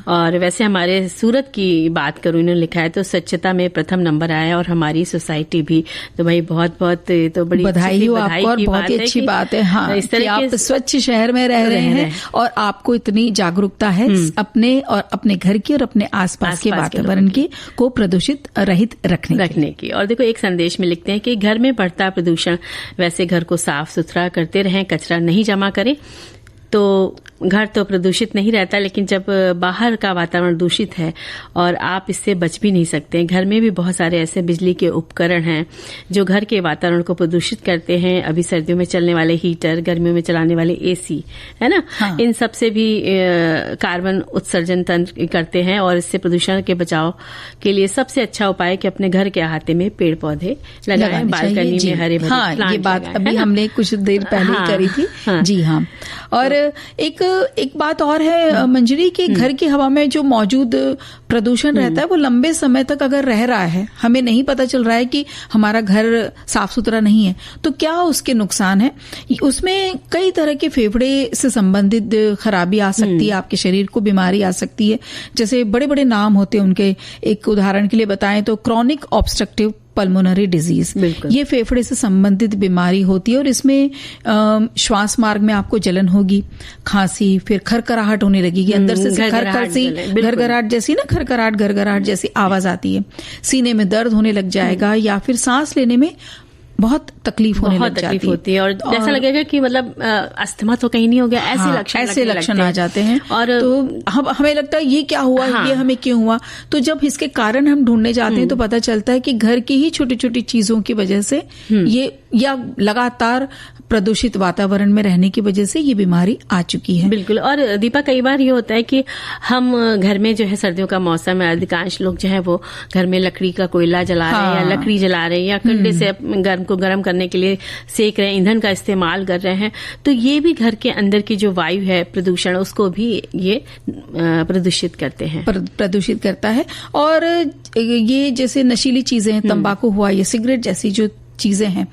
[SPEAKER 1] और वैसे हमारे सूरत की बात करूं, इन्होंने लिखा है तो स्वच्छता में प्रथम नंबर आया और हमारी सोसाइटी भी। तो भाई बहुत बहुत तो बड़ी
[SPEAKER 2] बधाई हो आपको और बहुत ही अच्छी बात है। हाँ, इस तरह आप स्वच्छ शहर में रह रहे हैं और आपको इतनी जागरूकता है अपने और अपने घर की और अपने आसपास के वातावरण की को प्रदूषित रहित रखने की।
[SPEAKER 1] और देखो एक संदेश में लिखते हैं कि घर में बढ़ता प्रदूषण, वैसे घर को साफ सुथरा करते रहें, कचरा नहीं जमा करें। तो घर तो प्रदूषित नहीं रहता, लेकिन जब बाहर का वातावरण दूषित है और आप इससे बच भी नहीं सकते। घर में भी बहुत सारे ऐसे बिजली के उपकरण हैं जो घर के वातावरण को प्रदूषित करते हैं। अभी सर्दियों में चलने वाले हीटर, गर्मियों में चलाने वाले एसी, है ना, हाँ। इन सब से भी कार्बन उत्सर्जन तंत्र करते हैं और इससे प्रदूषण के बचाव के लिए सबसे अच्छा उपाय कि अपने घर के अहाते में पेड़ पौधे लगाएं, बालकनी में हरे भरे प्लांट, ये बात
[SPEAKER 2] अभी हमने कुछ देर पहले करी थी। हाँ। जी हाँ। और एक बात और है मंजरी कि घर की हवा में जो मौजूद प्रदूषण रहता है वो लंबे समय तक अगर रह रहा है, हमें नहीं पता चल रहा है कि हमारा घर साफ सुथरा नहीं है, तो क्या उसके नुकसान है? उसमें कई तरह के फेफड़े से संबंधित खराबी आ सकती है, आपके शरीर को बीमारी आ सकती है। जैसे बड़े बड़े नाम होते हैं उनके, एक उदाहरण के लिए बताएं तो क्रॉनिक ऑब्स्ट्रक्टिव पल्मोनरी डिजीज, ये फेफड़े से संबंधित बीमारी होती है और इसमें श्वास मार्ग में आपको जलन होगी, खांसी, फिर खरखराहट होने लगेगी, अंदर से घरघराहट जैसी ना, घरघराहट जैसी आवाज आती है, सीने में दर्द होने लग जाएगा या फिर सांस लेने में बहुत तकलीफ होने लग जाती
[SPEAKER 1] होती है और ऐसा लगेगा कि मतलब अस्थमा तो कहीं नहीं हो गया, ऐसे लक्षण
[SPEAKER 2] आ जाते हैं। और तो हमें लगता है ये क्या हुआ, ये हमें क्यों हुआ? तो जब इसके कारण हम ढूंढने जाते हैं तो पता चलता है कि घर की ही छोटी छोटी चीजों की वजह से ये, या लगातार प्रदूषित वातावरण में रहने की वजह से ये बीमारी आ चुकी है।
[SPEAKER 1] बिल्कुल। और दीपा, कई बार ये होता है कि हम घर में जो है सर्दियों का मौसम है, अधिकांश लोग जो है वो घर में लकड़ी का कोयला जला रहे हैं या लकड़ी जला रहे हैं या कंडे से गर्म करने के लिए सेक रहे हैं, ईंधन का इस्तेमाल कर रहे हैं, तो ये भी घर के अंदर की जो वायु है प्रदूषण, उसको भी ये प्रदूषित करते हैं,
[SPEAKER 2] प्रदूषित करता है। और ये जैसे नशीली चीजें हैं, तंबाकू हुआ या सिगरेट जैसी जो चीजें हैं,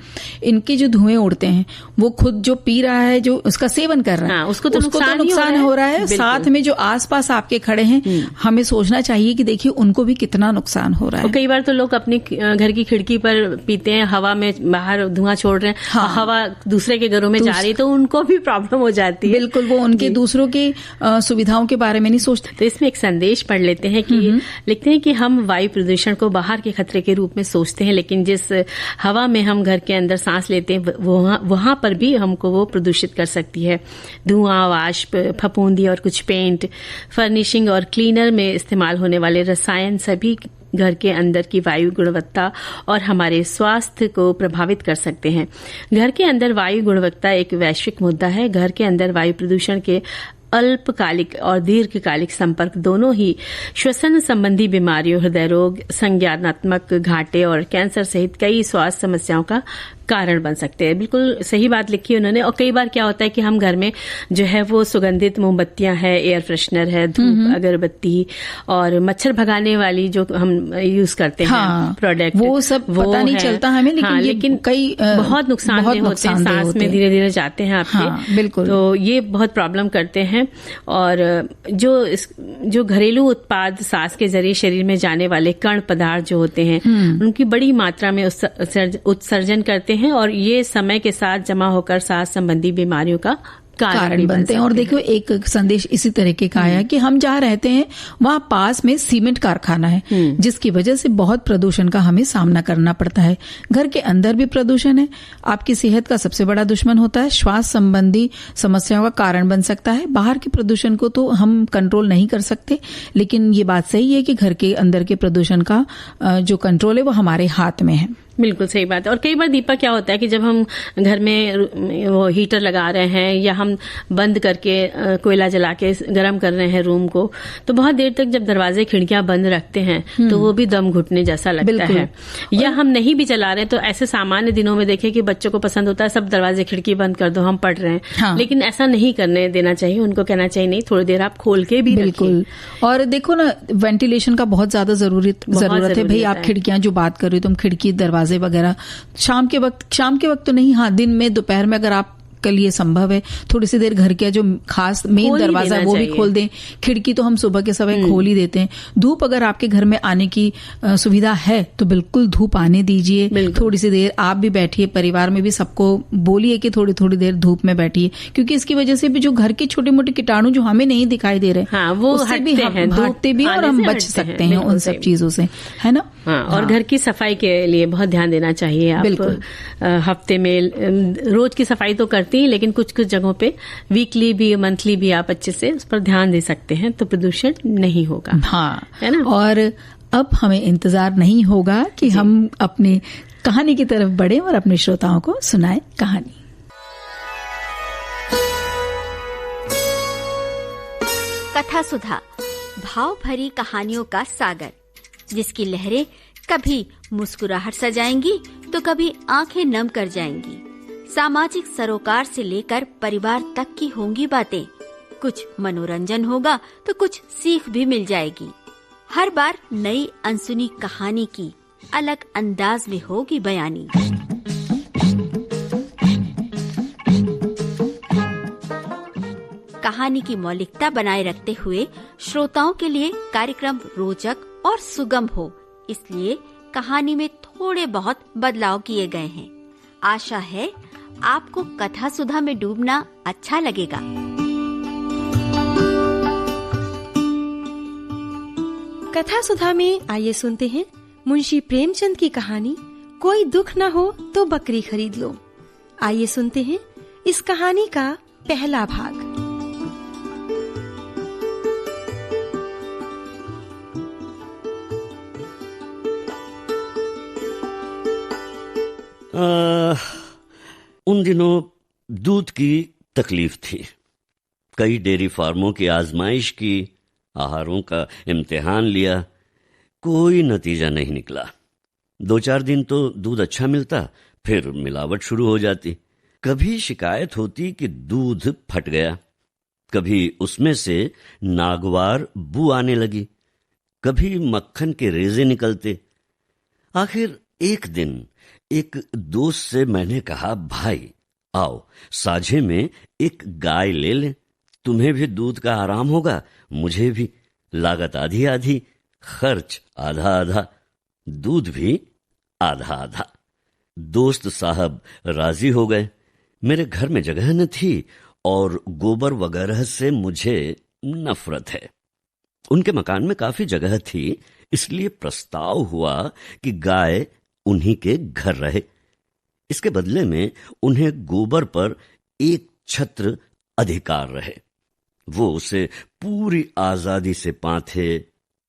[SPEAKER 2] इनके जो धुएं उड़ते हैं, वो खुद जो पी रहा है, जो उसका सेवन कर रहा है, उसको तो नुकसान हो रहा है। साथ में जो आसपास आपके खड़े हैं, हमें सोचना चाहिए कि देखिए उनको भी कितना नुकसान हो रहा है।
[SPEAKER 1] कई बार तो लोग अपनी घर की खिड़की पर पीते हैं, हवा में बाहर धुआं छोड़ रहे हैं, हाँ। हवा दूसरे के घरों में जा रही है तो उनको भी प्रॉब्लम हो जाती है।
[SPEAKER 2] बिल्कुल, वो उनके दूसरों की सुविधाओं के बारे में नहीं सोचते।
[SPEAKER 1] तो इसमें एक संदेश पढ़ लेते हैं कि लिखते हैं कि हम वायु प्रदूषण को बाहर के खतरे के रूप में सोचते हैं, लेकिन जिस हवा में हम घर के अंदर सांस लेते हैं वहां पर भी हमको वो प्रदूषित कर सकती है। धुआं, वाष्प, फफूंदी और कुछ पेंट, फर्निशिंग और क्लीनर में इस्तेमाल होने वाले रसायन सभी घर के अंदर की वायु गुणवत्ता और हमारे स्वास्थ्य को प्रभावित कर सकते हैं। घर के अंदर वायु गुणवत्ता एक वैश्विक मुद्दा है। घर के अंदर वायु प्रदूषण के अल्पकालिक और दीर्घकालिक संपर्क दोनों ही श्वसन संबंधी बीमारियों, हृदय रोग, संज्ञानात्मक घाटे और कैंसर सहित कई स्वास्थ्य समस्याओं का कारण बन सकते हैं। बिल्कुल सही बात लिखी है उन्होंने। और कई बार क्या होता है कि हम घर में जो है वो सुगंधित मोमबत्तियां है, एयर फ्रेशनर है, धूप अगरबत्ती और मच्छर भगाने वाली जो हम यूज करते हैं प्रोडक्ट,
[SPEAKER 2] वो सब पता नहीं चलता हमें, लेकिन कई
[SPEAKER 1] बहुत नुकसान होते हैं, सांस में धीरे धीरे जाते हैं आपके।
[SPEAKER 2] बिल्कुल,
[SPEAKER 1] तो ये बहुत प्रॉब्लम करते हैं। और जो घरेलू उत्पाद सांस के जरिए शरीर में जाने वाले कण पदार्थ जो होते हैं उनकी बड़ी मात्रा में उत्सर्जन करते हैं और ये समय के साथ जमा होकर सांस संबंधी बीमारियों का कारण बनते हैं।
[SPEAKER 2] और देखो एक संदेश इसी तरीके का आया कि हम जहाँ रहते हैं वहाँ पास में सीमेंट कारखाना है, जिसकी वजह से बहुत प्रदूषण का हमें सामना करना पड़ता है। घर के अंदर भी प्रदूषण है, आपकी सेहत का सबसे बड़ा दुश्मन होता है, श्वास संबंधी समस्याओं का कारण बन सकता है। बाहर के प्रदूषण को तो हम कंट्रोल नहीं कर सकते, लेकिन ये बात सही है कि घर के अंदर के प्रदूषण का जो कंट्रोल है वो हमारे हाथ में है।
[SPEAKER 1] बिल्कुल सही बात है। और कई बार दीपा क्या होता है कि जब हम घर में वो हीटर लगा रहे हैं या हम बंद करके कोयला जला के गर्म कर रहे हैं रूम को, तो बहुत देर तक जब दरवाजे खिड़कियां बंद रखते हैं तो वो भी दम घुटने जैसा लगता है। या हम नहीं भी चला रहे तो ऐसे सामान्य दिनों में देखें कि बच्चों को पसंद होता है सब दरवाजे खिड़की बंद कर दो, हम पढ़ रहे हैं, हाँ। लेकिन ऐसा नहीं करने देना चाहिए, उनको कहना चाहिए नहीं, थोड़ी देर आप खोल के भी
[SPEAKER 2] बिल्कुल। और देखो ना, वेंटिलेशन का बहुत ज्यादा जरूरत है भाई। आप खिड़कियां जो बात कर रही हो, तुम खिड़की दरवाजे वगैरह शाम के वक्त तो नहीं, हाँ दिन में दोपहर में अगर आप के लिए संभव है थोड़ी सी देर घर का जो खास मेन दरवाजा वो भी खोल दें। खिड़की तो हम सुबह के समय खोल ही देते हैं। धूप अगर आपके घर में आने की सुविधा है तो बिल्कुल धूप आने दीजिए, थोड़ी सी देर आप भी बैठिए, परिवार में भी सबको बोलिए कि थोड़ी थोड़ी देर धूप में बैठिए, क्योंकि इसकी वजह से भी जो घर के छोटे मोटे कीटाणु जो हमें नहीं दिखाई दे रहे,
[SPEAKER 1] हाँ, वो
[SPEAKER 2] उससे भी हटते भी और हम बच सकते हैं उन सब चीजों से, है ना।
[SPEAKER 1] हाँ, और घर की सफाई के लिए बहुत ध्यान देना चाहिए। आप हफ्ते में रोज की सफाई तो करते होती हैं, लेकिन कुछ कुछ जगहों पे वीकली भी मंथली भी आप अच्छे से उस पर ध्यान दे सकते हैं, तो प्रदूषण नहीं होगा।
[SPEAKER 2] हाँ,
[SPEAKER 1] है ना।
[SPEAKER 2] और अब हमें इंतजार नहीं होगा कि हम अपनी कहानी की तरफ बढ़े और अपने श्रोताओं को सुनाएं कहानी।
[SPEAKER 3] कथा सुधा, भाव भरी कहानियों का सागर, जिसकी लहरें कभी मुस्कुराहट सजाएंगी तो कभी आंखें नम कर जाएंगी। सामाजिक सरोकार से लेकर परिवार तक की होंगी बातें। कुछ मनोरंजन होगा तो कुछ सीख भी मिल जाएगी। हर बार नई अनसुनी कहानी की अलग अंदाज में होगी बयानी। कहानी की मौलिकता बनाए रखते हुए श्रोताओं के लिए कार्यक्रम रोचक और सुगम हो, इसलिए कहानी में थोड़े बहुत बदलाव किए गए हैं। आशा है आपको कथा सुधा में डूबना अच्छा लगेगा।
[SPEAKER 4] कथा सुधा में आइए सुनते हैं मुंशी प्रेमचंद की कहानी कोई दुख न हो तो बकरी खरीद लो। आइए सुनते हैं इस कहानी का पहला भाग।
[SPEAKER 5] उन दिनों दूध की तकलीफ थी। कई डेयरी फार्मों की आजमाइश की, आहारों का इम्तिहान लिया, कोई नतीजा नहीं निकला। 2-4 दिन तो दूध अच्छा मिलता, फिर मिलावट शुरू हो जाती। कभी शिकायत होती कि दूध फट गया, कभी उसमें से नागवार बू आने लगी, कभी मक्खन के रेजे निकलते। आखिर एक दिन एक दोस्त से मैंने कहा, भाई आओ साझे में एक गाय ले लें, तुम्हें भी दूध का आराम होगा, मुझे भी। लागत आधी आधी, खर्च आधा आधा, दूध भी आधा आधा। दोस्त साहब राजी हो गए। मेरे घर में जगह न थी और गोबर वगैरह से मुझे नफरत है। उनके मकान में काफी जगह थी, इसलिए प्रस्ताव हुआ कि गाय उन्हीं के घर रहे। इसके बदले में उन्हें गोबर पर एक छत्र अधिकार रहे। वो उसे पूरी आजादी से पाथे,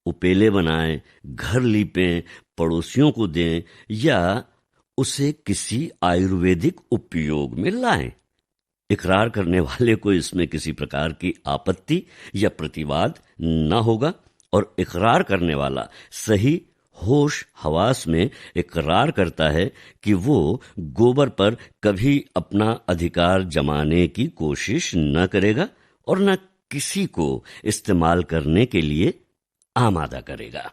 [SPEAKER 5] उपेले बनाएं, घर लीपें, पड़ोसियों को दें या उसे किसी आयुर्वेदिक उपयोग में लाएं। इकरार करने वाले को इसमें किसी प्रकार की आपत्ति या प्रतिवाद न होगा और इकरार करने वाला सही होश हवास में इकरार करता है कि वो गोबर पर कभी अपना अधिकार जमाने की कोशिश न करेगा और न किसी को इस्तेमाल करने के लिए आमादा करेगा।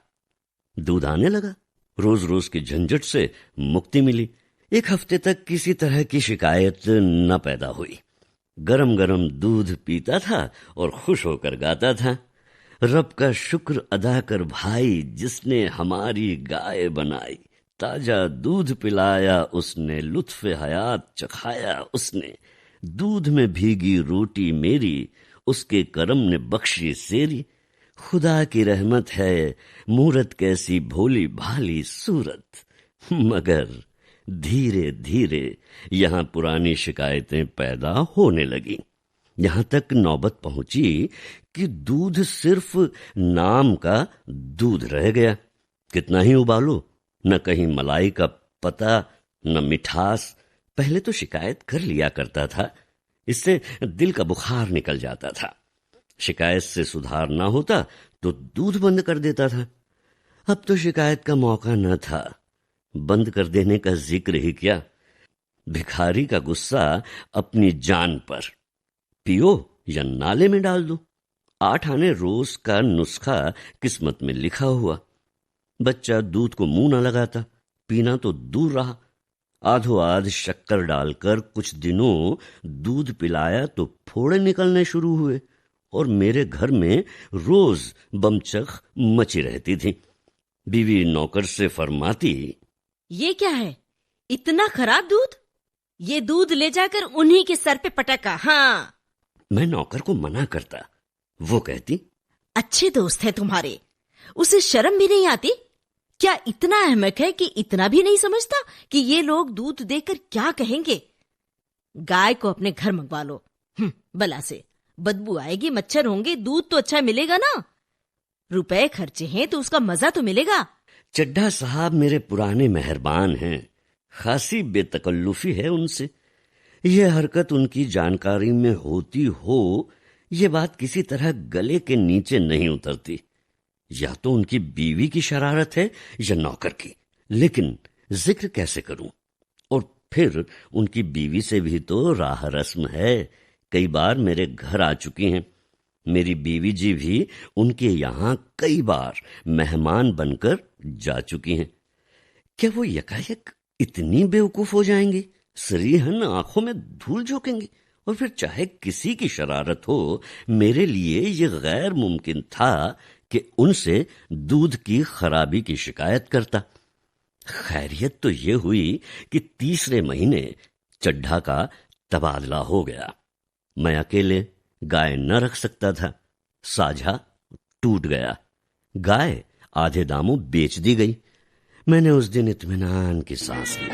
[SPEAKER 5] दूध आने लगा, रोज रोज की झंझट से मुक्ति मिली। 1 हफ्ते तक किसी तरह की शिकायत न पैदा हुई। गरम गरम दूध पीता था और खुश होकर गाता था, रब का शुक्र अदा कर भाई, जिसने हमारी गाय बनाई। ताजा दूध पिलाया उसने, लुत्फ़े हयात चखाया उसने। दूध में भीगी रोटी मेरी, उसके करम ने बख्शी सेरी। खुदा की रहमत है, मूरत कैसी भोली भाली सूरत। मगर धीरे धीरे यहां पुरानी शिकायतें पैदा होने लगी। यहां तक नौबत पहुंची कि दूध सिर्फ नाम का दूध रह गया। कितना ही उबालो, न कहीं मलाई का पता, न मिठास। पहले तो शिकायत कर लिया करता था, इससे दिल का बुखार निकल जाता था। शिकायत से सुधार ना होता तो दूध बंद कर देता था। अब तो शिकायत का मौका न था, बंद कर देने का जिक्र ही क्या। भिखारी का गुस्सा अपनी जान पर, पियो या नाले में डाल दो। 8 आने रोज का नुस्खा किस्मत में लिखा हुआ। बच्चा दूध को मुंह न लगाता, पीना तो दूर रहा। आधो आध शक्कर डालकर कुछ दिनों दूध पिलाया तो फोड़े निकलने शुरू हुए और मेरे घर में रोज बमचख मची रहती थी। बीवी नौकर से फरमाती,
[SPEAKER 6] ये क्या है, इतना खराब दूध? ये दूध ले जाकर उन्हीं के सर पे पटका। हाँ।
[SPEAKER 5] मैं नौकर को मना करता, वो कहती,
[SPEAKER 6] अच्छे दोस्त है तुम्हारे, उसे शर्म भी नहीं आती? क्या इतना अहमक है कि इतना भी नहीं समझता कि ये लोग दूध देकर क्या कहेंगे? गाय को अपने घर मंगवा लो। बला से बदबू आएगी, मच्छर होंगे, दूध तो अच्छा मिलेगा ना। रुपए खर्चे हैं तो उसका मजा तो मिलेगा।
[SPEAKER 5] चड्ढा साहब मेरे पुराने मेहरबान हैं, खासी बेतकल्लुफी है उनसे। यह हरकत उनकी जानकारी में होती हो, ये बात किसी तरह गले के नीचे नहीं उतरती। या तो उनकी बीवी की शरारत है या नौकर की, लेकिन जिक्र कैसे करूं? और फिर उनकी बीवी से भी तो राह रस्म है, कई बार मेरे घर आ चुकी हैं। मेरी बीवी जी भी उनके यहां कई बार मेहमान बनकर जा चुकी हैं। क्या वो यकायक इतनी बेवकूफ हो जाएंगी, सरीहन आंखों में धूल झोंकेंगी? और फिर चाहे किसी की शरारत हो, मेरे लिए यह गैर मुमकिन था कि उनसे दूध की खराबी की शिकायत करता। खैरियत तो ये हुई कि तीसरे महीने चड्ढा का तबादला हो गया। मैं अकेले गाय न रख सकता था, साझा टूट गया। गाय आधे दामों बेच दी गई। मैंने उस दिन इत्मीनान की सांस ली।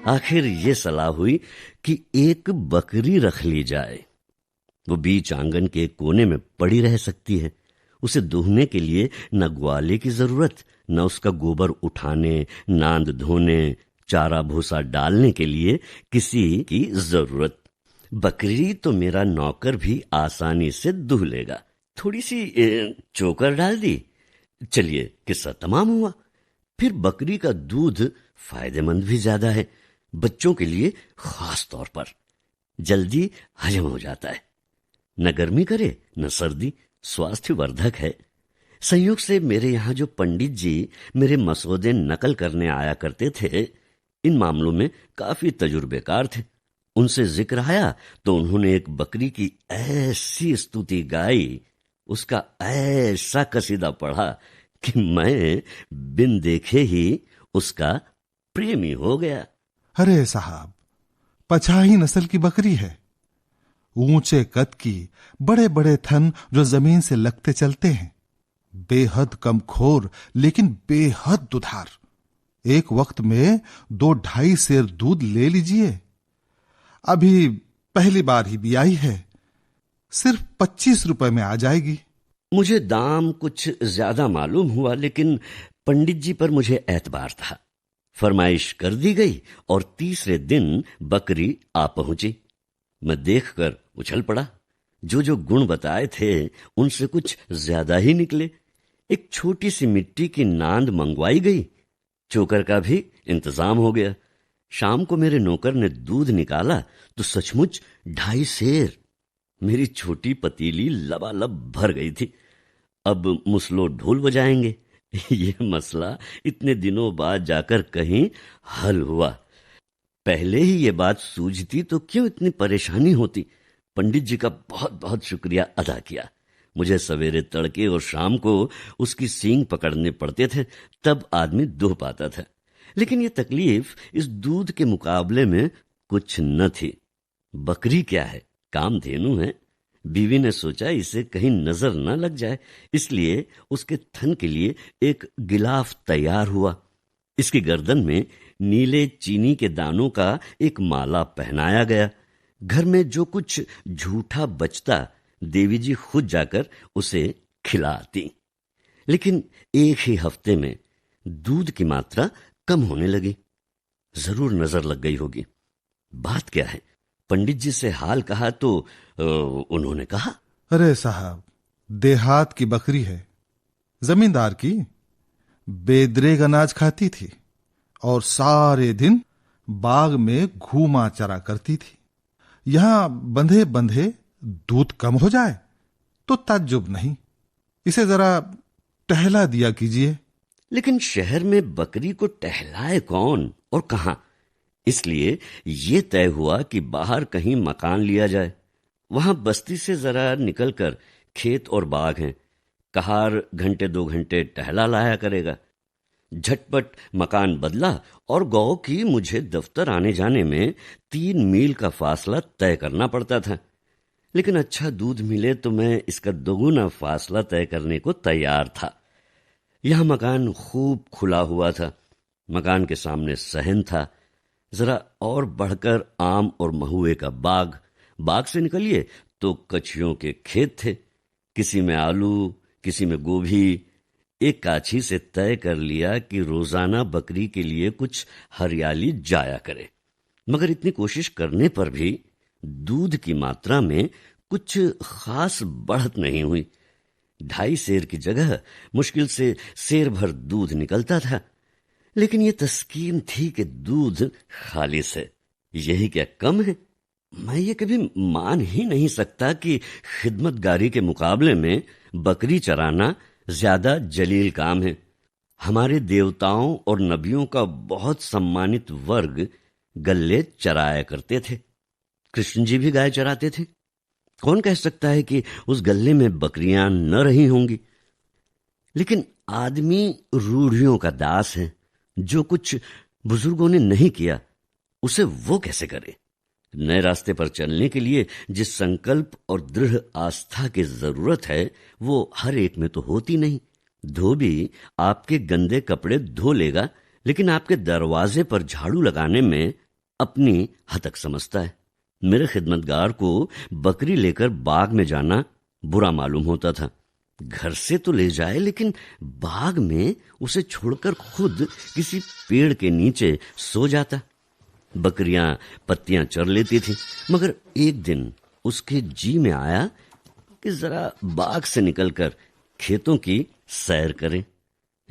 [SPEAKER 5] आखिर ये सलाह हुई कि एक बकरी रख ली जाए। वो बीच आंगन के कोने में पड़ी रह सकती है। उसे दूहने के लिए न ग्वाले की जरूरत, न उसका गोबर उठाने, नांद धोने, चारा भूसा डालने के लिए किसी की जरूरत। बकरी तो मेरा नौकर भी आसानी से दूह लेगा। थोड़ी सी चोकर डाल दी, चलिए किस्सा तमाम हुआ। फिर बकरी का दूध फायदेमंद भी ज्यादा है, बच्चों के लिए खास तौर पर। जल्दी हजम हो जाता है, न गर्मी करे न सर्दी, स्वास्थ्यवर्धक है। संयोग से मेरे यहां जो पंडित जी मेरे मसौदे नकल करने आया करते थे, इन मामलों में काफी तजुर्बेकार थे। उनसे जिक्र आया तो उन्होंने एक बकरी की ऐसी स्तुति गाई, उसका ऐसा कसीदा पढ़ा कि मैं बिन देखे ही उसका प्रेमी हो गया।
[SPEAKER 7] अरे साहब, पछाही नस्ल की बकरी है, ऊंचे कद की, बड़े बड़े थन जो जमीन से लगते चलते हैं, बेहद कमखोर लेकिन बेहद दुधार। एक वक्त में 2-2.5 सेर दूध ले लीजिए। अभी पहली बार ही बियाई है, सिर्फ 25 रुपए में आ जाएगी।
[SPEAKER 5] मुझे दाम कुछ ज्यादा मालूम हुआ, लेकिन पंडित जी पर मुझे एतबार था। फरमाइश कर दी गई और तीसरे दिन बकरी आ पहुंची। मैं देखकर उछल पड़ा। जो जो गुण बताए थे उनसे कुछ ज्यादा ही निकले। एक छोटी सी मिट्टी की नांद मंगवाई गई, चोकर का भी इंतजाम हो गया। शाम को मेरे नौकर ने दूध निकाला तो सचमुच 2.5 सेर। मेरी छोटी पतीली लबालब भर गई थी। अब मुसलो ढोल बजाएंगे, ये मसला इतने दिनों बाद जाकर कहीं हल हुआ। पहले ही ये बात सूझती तो क्यों इतनी परेशानी होती। पंडित जी का बहुत बहुत शुक्रिया अदा किया। मुझे सवेरे तड़के और शाम को उसकी सींग पकड़ने पड़ते थे, तब आदमी दूह पाता था। लेकिन ये तकलीफ इस दूध के मुकाबले में कुछ न थी। बकरी क्या है, कामधेनु है। बीवी ने सोचा इसे कहीं नजर न लग जाए, इसलिए उसके थन के लिए एक गिलाफ तैयार हुआ। इसकी गर्दन में नीले चीनी के दानों का एक माला पहनाया गया। घर में जो कुछ झूठा बचता, देवी जी खुद जाकर उसे खिलाती। लेकिन एक ही हफ्ते में दूध की मात्रा कम होने लगी। जरूर नजर लग गई होगी। बात क्या है? पंडित जी से हाल कहा तो उन्होंने कहा,
[SPEAKER 7] अरे साहब, देहात की बकरी है, जमींदार की। बेदरेग अनाज खाती थी और सारे दिन बाग में घूमा चरा करती थी। यहां बंधे बंधे दूध कम हो जाए तो ताज्जुब नहीं। इसे जरा टहला दिया कीजिए।
[SPEAKER 5] लेकिन शहर में बकरी को टहलाए कौन और कहां? इसलिए ये तय हुआ कि बाहर कहीं मकान लिया जाए। वहां बस्ती से जरा निकलकर खेत और बाग हैं। कहार 1-2 घंटे टहला लाया करेगा। झटपट मकान बदला और गौ की मुझे दफ्तर आने जाने में 3 मील का फासला तय करना पड़ता था। लेकिन अच्छा दूध मिले तो मैं इसका दोगुना फासला तय करने को तैयार था। यह मकान खूब खुला हुआ था। मकान के सामने सहन था, जरा और बढ़कर आम और महुए का बाग, बाग से निकलिए तो कछियों के खेत थे, किसी में आलू, किसी में गोभी। एक काछी से तय कर लिया कि रोजाना बकरी के लिए कुछ हरियाली जाया करे, मगर इतनी कोशिश करने पर भी दूध की मात्रा में कुछ खास बढ़त नहीं हुई। 2.5 सेर की जगह मुश्किल से सेर भर दूध निकलता था, लेकिन ये तस्कीन थी कि दूध खालिस है, यही क्या कम है। मैं ये कभी मान ही नहीं सकता कि खिदमतगारी के मुकाबले में बकरी चराना ज्यादा जलील काम है। हमारे देवताओं और नबियों का बहुत सम्मानित वर्ग गल्ले चराया करते थे। कृष्ण जी भी गाय चराते थे। कौन कह सकता है कि उस गल्ले में बकरियां न रही होंगी। लेकिन आदमी रूढ़ियों का दास है। जो कुछ बुजुर्गों ने नहीं किया उसे वो कैसे करे। नए रास्ते पर चलने के लिए जिस संकल्प और दृढ़ आस्था की जरूरत है वो हर एक में तो होती नहीं। धोबी आपके गंदे कपड़े धो लेगा, लेकिन आपके दरवाजे पर झाड़ू लगाने में अपनी हतक समझता है। मेरे खिदमतगार को बकरी लेकर बाग में जाना बुरा मालूम होता था। घर से तो ले जाए, लेकिन बाग में उसे छोड़कर खुद किसी पेड़ के नीचे सो जाता। बकरियां पत्तियां चर लेती थी, मगर एक दिन उसके जी में आया कि जरा बाग से निकलकर खेतों की सैर करें।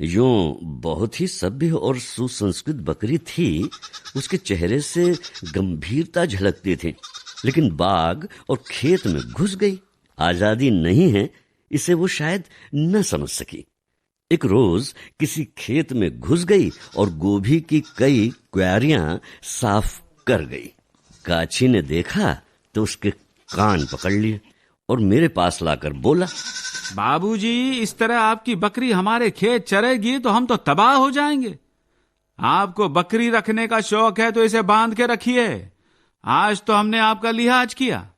[SPEAKER 5] यूं बहुत ही सभ्य और सुसंस्कृत बकरी थी, उसके चेहरे से गंभीरता झलकती थी, लेकिन बाग और खेत में घुस गई। आजादी नहीं है इसे वो शायद न समझ सकी। एक रोज किसी खेत में घुस गई और गोभी की कई क्यारियां साफ कर गई। काछी ने देखा तो उसके कान पकड़ लिए और मेरे पास लाकर बोला,
[SPEAKER 8] बाबूजी, इस तरह आपकी बकरी हमारे खेत चरेगी तो हम तो तबाह हो जाएंगे। आपको बकरी रखने का शौक है तो इसे बांध के रखिए। आज तो हमने आपका लिहाज किया,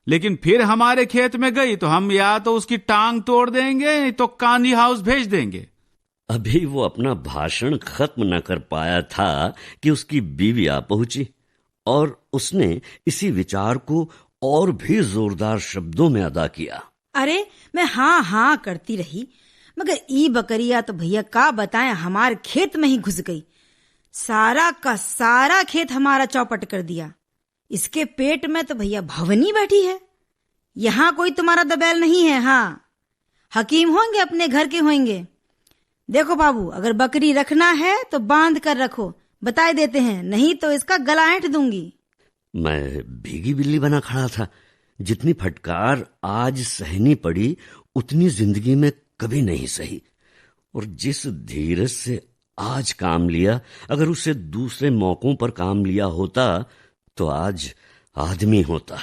[SPEAKER 8] लेकिन फिर हमारे खेत में गई तो हम या तो उसकी टांग तोड़ देंगे तो कांजी हाउस भेज देंगे।
[SPEAKER 5] अभी वो अपना भाषण खत्म न कर पाया था कि उसकी बीवी आ पहुंची और उसने इसी विचार को और भी जोरदार शब्दों में अदा किया।
[SPEAKER 9] अरे मैं हाँ हाँ करती रही, मगर ई बकरिया तो भैया का बताएं हमारे खेत में ही घुस गई। सारा का सारा खेत हमारा चौपट कर दिया। इसके पेट में तो भैया भवनी बैठी है। यहाँ कोई तुम्हारा दबैल नहीं है। हाँ, हकीम होंगे, अपने घर के होंगे। देखो बाबू, अगर बकरी रखना है तो बांध कर रखो, बताए देते हैं, नहीं तो इसका गला ऐंठ दूंगी।
[SPEAKER 5] मैं भीगी बिल्ली बना खड़ा था। जितनी फटकार आज सहनी पड़ी उतनी जिंदगी में कभी नहीं सही। और जिस धीरज से आज काम लिया, अगर उसे दूसरे मौकों पर काम लिया होता तो आज आदमी होता।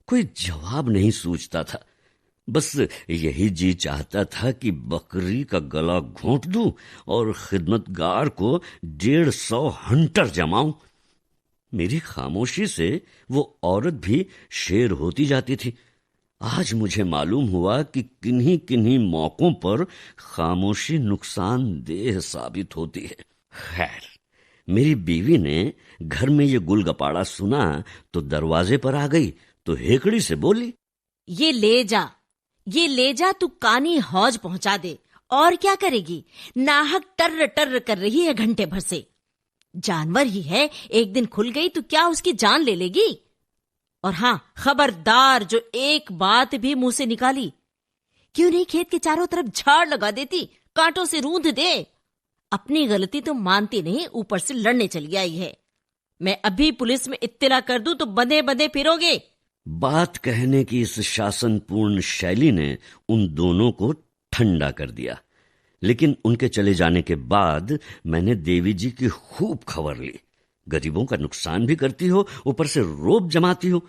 [SPEAKER 5] कोई जवाब नहीं सूझता था। बस यही जी चाहता था कि बकरी का गला घोंट दूं और खिदमतगार को 150 हंटर जमाऊं। मेरी खामोशी से वो औरत भी शेर होती जाती थी। आज मुझे मालूम हुआ कि किन्हीं किन्हीं मौकों पर खामोशी नुकसानदेह साबित होती है। खैर, मेरी बीवी ने घर में ये गुलगपाड़ा सुना तो दरवाजे पर आ गई तो हेकड़ी से बोली,
[SPEAKER 6] ये ले जा तू कानी हौज पहुंचा दे। और क्या करेगी, नाहक टर्र टर्र कर रही है घंटे भर से। जानवर ही है, एक दिन खुल गई तो क्या उसकी जान ले लेगी। और हाँ, खबरदार, जो एक बात भी मुंह से निकाली, क्यों नहीं खेत के चारों तरफ झाड़ लगा देती, कांटों से रूंध दे। अपनी गलती तो मानती नहीं, ऊपर से लड़ने चली आई है। मैं अभी पुलिस में इत्तला कर दूं तो बंधे बंधे फिरोगे।
[SPEAKER 5] बात कहने की इस शासनपूर्ण शैली ने उन दोनों को ठंडा कर दिया। लेकिन उनके चले जाने के बाद मैंने देवी जी की खूब खबर ली। गरीबों का नुकसान भी करती हो, ऊपर से रोब जमाती हो,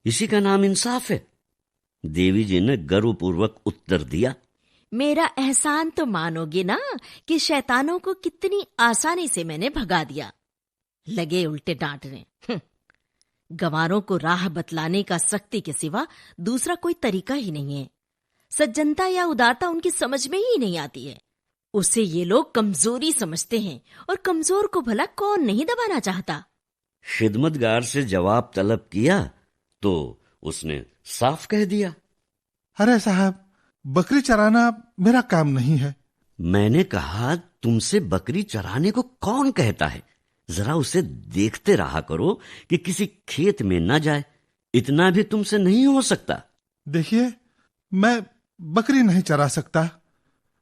[SPEAKER 5] इसी का नाम इंसाफ है। देवी जी ने गर्वपूर्वक उत्तर दिया,
[SPEAKER 6] मेरा एहसान तो मानोगे ना कि शैतानों को कितनी आसानी से मैंने भगा दिया। लगे उल्टे डांटने। गंवारों को राह बतलाने का सख्ती के सिवा दूसरा कोई तरीका ही नहीं है। सज्जनता या उदारता उनकी समझ में ही नहीं आती है। उसे ये लोग कमजोरी समझते हैं, और कमजोर को भला कौन नहीं दबाना चाहता।
[SPEAKER 5] खिदमतगार से जवाब तलब किया तो उसने साफ कह दिया,
[SPEAKER 7] अरे साहब, बकरी चराना मेरा काम नहीं है।
[SPEAKER 5] मैंने कहा, तुमसे बकरी चराने को कौन कहता है? जरा उसे देखते रहा करो कि किसी खेत में न जाए, इतना भी तुमसे नहीं हो सकता।
[SPEAKER 7] देखिए, मैं बकरी नहीं चरा सकता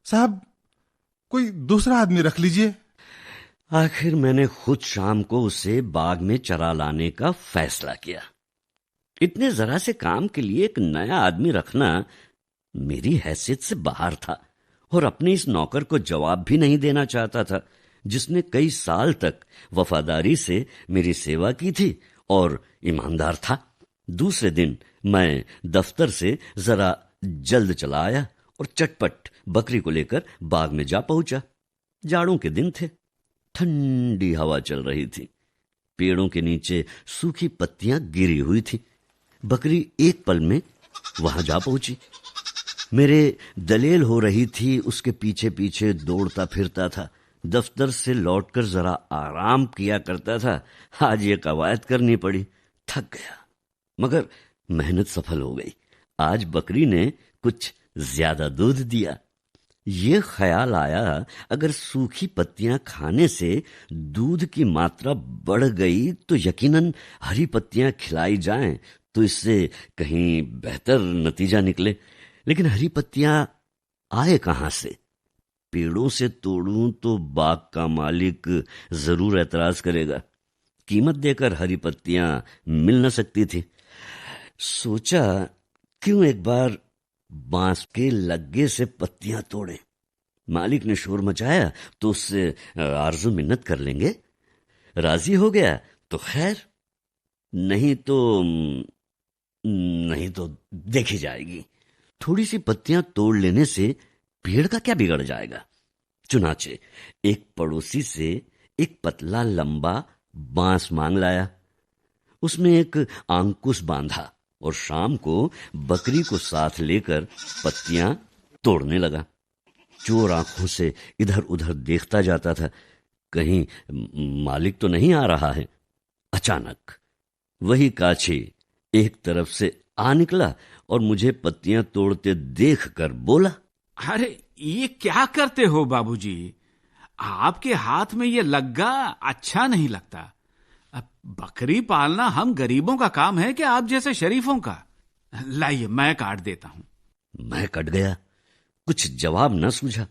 [SPEAKER 7] साहब, कोई दूसरा आदमी रख लीजिए।
[SPEAKER 5] आखिर मैंने खुद शाम को उसे बाग में चरा लाने का फैसला किया। इतने जरा से काम के लिए एक नया आदमी रखना मेरी हैसियत से बाहर था, और अपने इस नौकर को जवाब भी नहीं देना चाहता था, जिसने कई साल तक वफादारी से मेरी सेवा की थी और ईमानदार था। दूसरे दिन मैं दफ्तर से जरा जल्द चला आया और चटपट बकरी को लेकर बाग में जा पहुंचा। जाड़ों के दिन थे, ठंडी हवा चल रही थी, पेड़ों के नीचे सूखी पत्तियां गिरी हुई थी। बकरी एक पल में वहां जा पहुंची। मेरे दलेल हो रही थी, उसके पीछे पीछे दौड़ता फिरता था। दफ्तर से लौटकर जरा आराम किया करता था, आज ये कवायद करनी पड़ी। थक गया, मगर मेहनत सफल हो गई। आज बकरी ने कुछ ज्यादा दूध दिया। ये ख्याल आया, अगर सूखी पत्तियां खाने से दूध की मात्रा बढ़ गई तो यकीनन हरी पत्तियां खिलाई जाएं तो इससे कहीं बेहतर नतीजा निकले। लेकिन हरी पत्तियां आए कहां से? पेड़ों से तोड़ूं तो बाग का मालिक जरूर एतराज करेगा। कीमत देकर हरी पत्तियां मिल न सकती थी। सोचा, क्यों एक बार बांस के लग्गे से पत्तियां तोड़े। मालिक ने शोर मचाया तो उससे आरजू मिन्नत कर लेंगे। राजी हो गया तो खैर, नहीं तो देखी जाएगी। थोड़ी सी पत्तियां तोड़ लेने से पेड़ का क्या बिगड़ जाएगा। चुनाचे एक पड़ोसी से एक पतला लंबा बांस मांग लाया। उसमें एक अंकुश बांधा और शाम को बकरी को साथ लेकर पत्तियां तोड़ने लगा। चोर आंखों से इधर उधर देखता जाता था, कहीं मालिक तो नहीं आ रहा है। अचानक वही काछी एक तरफ से आ निकला और मुझे पत्तियां तोड़ते देखकर बोला,
[SPEAKER 8] अरे ये क्या करते हो बाबूजी? आपके हाथ में ये लग्गा अच्छा नहीं लगता। अब बकरी पालना हम गरीबों का काम है कि आप जैसे शरीफों का? लाइए, मैं काट देता हूं।
[SPEAKER 5] मैं कट गया, कुछ जवाब न सूझा।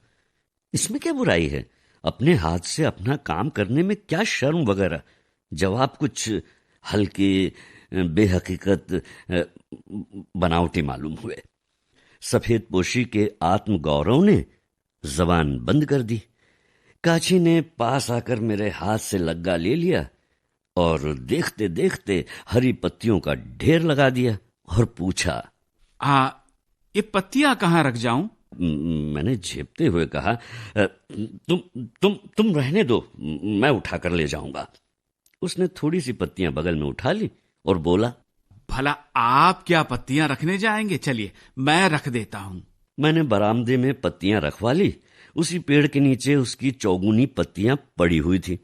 [SPEAKER 5] इसमें क्या बुराई है? अपने हाथ से अपना काम करने में क्या शर्म वगैरह? जवाब कुछ हल्के बेहकीकत बनावटी मालूम हुए। सफेद पोशी के आत्मगौरव ने जबान बंद कर दी। काछी ने पास आकर मेरे हाथ से लग्गा ले लिया और देखते देखते हरी पत्तियों का ढेर लगा दिया और पूछा,
[SPEAKER 8] ये पत्तियां कहाँ रख जाऊं?
[SPEAKER 5] मैंने झेपते हुए कहा, तुम रहने दो, मैं उठा कर ले जाऊंगा। उसने थोड़ी सी पत्तियां बगल में उठा ली और बोला,
[SPEAKER 8] भला आप क्या पत्तियां रखने जाएंगे? चलिए, मैं रख देता हूं।
[SPEAKER 5] मैंने बरामदे में पत्तियां रखवा ली। उसी पेड़ के नीचे उसकी चौगुनी पत्तियां पड़ी हुई थी।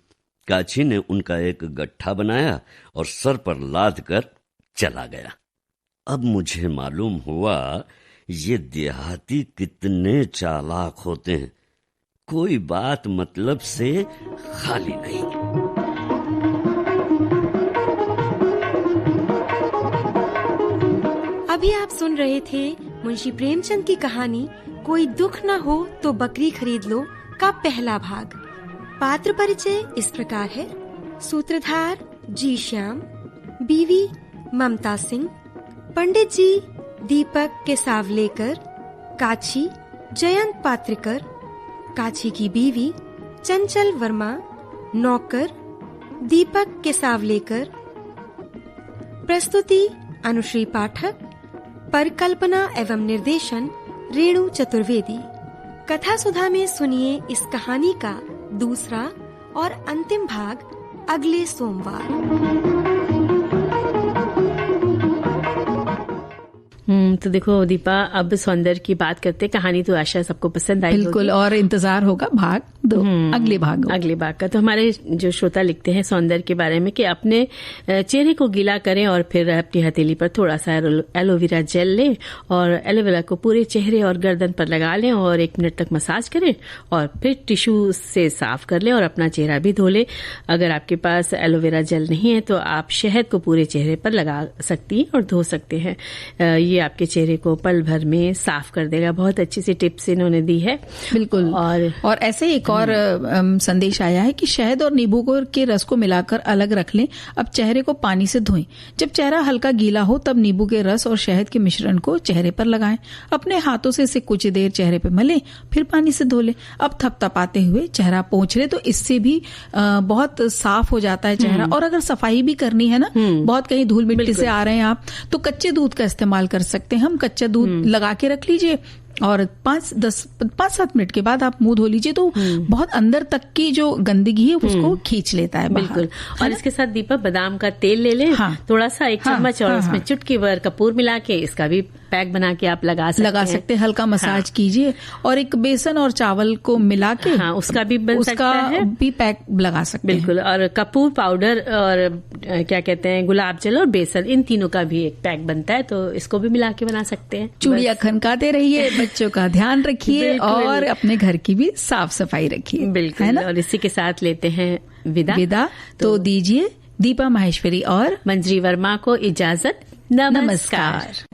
[SPEAKER 5] काछी ने उनका एक गट्ठा बनाया और सर पर लाद कर चला गया। अब मुझे मालूम हुआ ये देहाती कितने चालाक होते हैं, कोई बात मतलब से खाली नहीं।
[SPEAKER 4] अभी आप सुन रहे थे मुंशी प्रेमचंद की कहानी कोई दुख न हो तो बकरी खरीद लो का पहला भाग। पात्र परिचय इस प्रकार है। सूत्रधार जी श्याम, बीवी ममता सिंह, पंडित जी दीपक केसावलेकर, काछी जयंत पात्रिकर, काछी की बीवी चंचल वर्मा, नौकर दीपक केसावलेकर। प्रस्तुति अनुश्री पाठक, परिकल्पना एवं निर्देशन रेणु चतुर्वेदी। कथा सुधा में सुनिए इस कहानी का दूसरा और अंतिम भाग अगले सोमवार।
[SPEAKER 1] तो देखो दीपा, अब सौंदर्य की बात करते, कहानी तो आशा सबको पसंद आई
[SPEAKER 2] बिल्कुल, और इंतजार होगा भाग 2, अगले भाग
[SPEAKER 1] का। तो हमारे जो श्रोता लिखते हैं सौंदर्य के बारे में कि अपने चेहरे को गीला करें और फिर अपनी हथेली पर थोड़ा सा एलोवेरा जेल लें और एलोवेरा को पूरे चेहरे और गर्दन पर लगा लें और 1 मिनट तक मसाज करें और फिर टिश्यू से साफ कर लें और अपना चेहरा भी धो लें। अगर आपके पास एलोवेरा जेल नहीं है तो आप शहद को पूरे चेहरे पर लगा सकती हैं और धो सकते हैं। ये आपके चेहरे को पल भर में साफ कर देगा। बहुत अच्छी सी टिप्स इन्होंने दी है।
[SPEAKER 2] बिल्कुल। और ऐसे एक और संदेश आया है कि शहद और नींबू के रस को मिलाकर अलग रख लें। अब चेहरे को पानी से धोएं। जब चेहरा हल्का गीला हो तब नींबू के रस और शहद के मिश्रण को चेहरे पर लगाएं। अपने हाथों से इसे कुछ देर चेहरे पे मलें, फिर पानी से धो लें। अब थपथपाते हुए चेहरा पोंछ लें तो इससे भी बहुत साफ हो जाता है चेहरा। और अगर सफाई भी करनी है ना, बहुत कहीं धूल मिट्टी से आ रहे हैं आप, तो कच्चे दूध का इस्तेमाल कर सकते हैं। हम कच्चा दूध लगा के रख लीजिए और 5-7 मिनट के बाद आप मुंह धो लीजिए तो बहुत अंदर तक की जो गंदगी है उसको खींच लेता है।
[SPEAKER 1] बिल्कुल। और इसके साथ दीपक बादाम का तेल ले लें, थोड़ा सा 1 चम्मच और उसमें चुटकी भर कपूर मिला के इसका भी पैक बना के आप लगा सकते हैं।
[SPEAKER 2] हल्का मसाज कीजिए और एक बेसन और चावल को मिला के
[SPEAKER 1] उसका भी बन सकता है,
[SPEAKER 2] भी पैक लगा सकते हैं।
[SPEAKER 1] बिल्कुल। और कपूर पाउडर और क्या कहते हैं गुलाब जल और बेसन, इन तीनों का भी एक पैक बनता है, तो इसको भी मिला के बना सकते हैं।
[SPEAKER 2] चूड़ियां खनकाते रहिए, बच्चों का ध्यान रखिए और अपने घर की भी साफ सफाई रखिए।
[SPEAKER 1] बिल्कुल, है ना? और इसी के साथ लेते हैं विदा।
[SPEAKER 2] तो दीजिए दीपा माहेश्वरी और
[SPEAKER 1] मंजरी वर्मा को इजाजत। नमस्कार।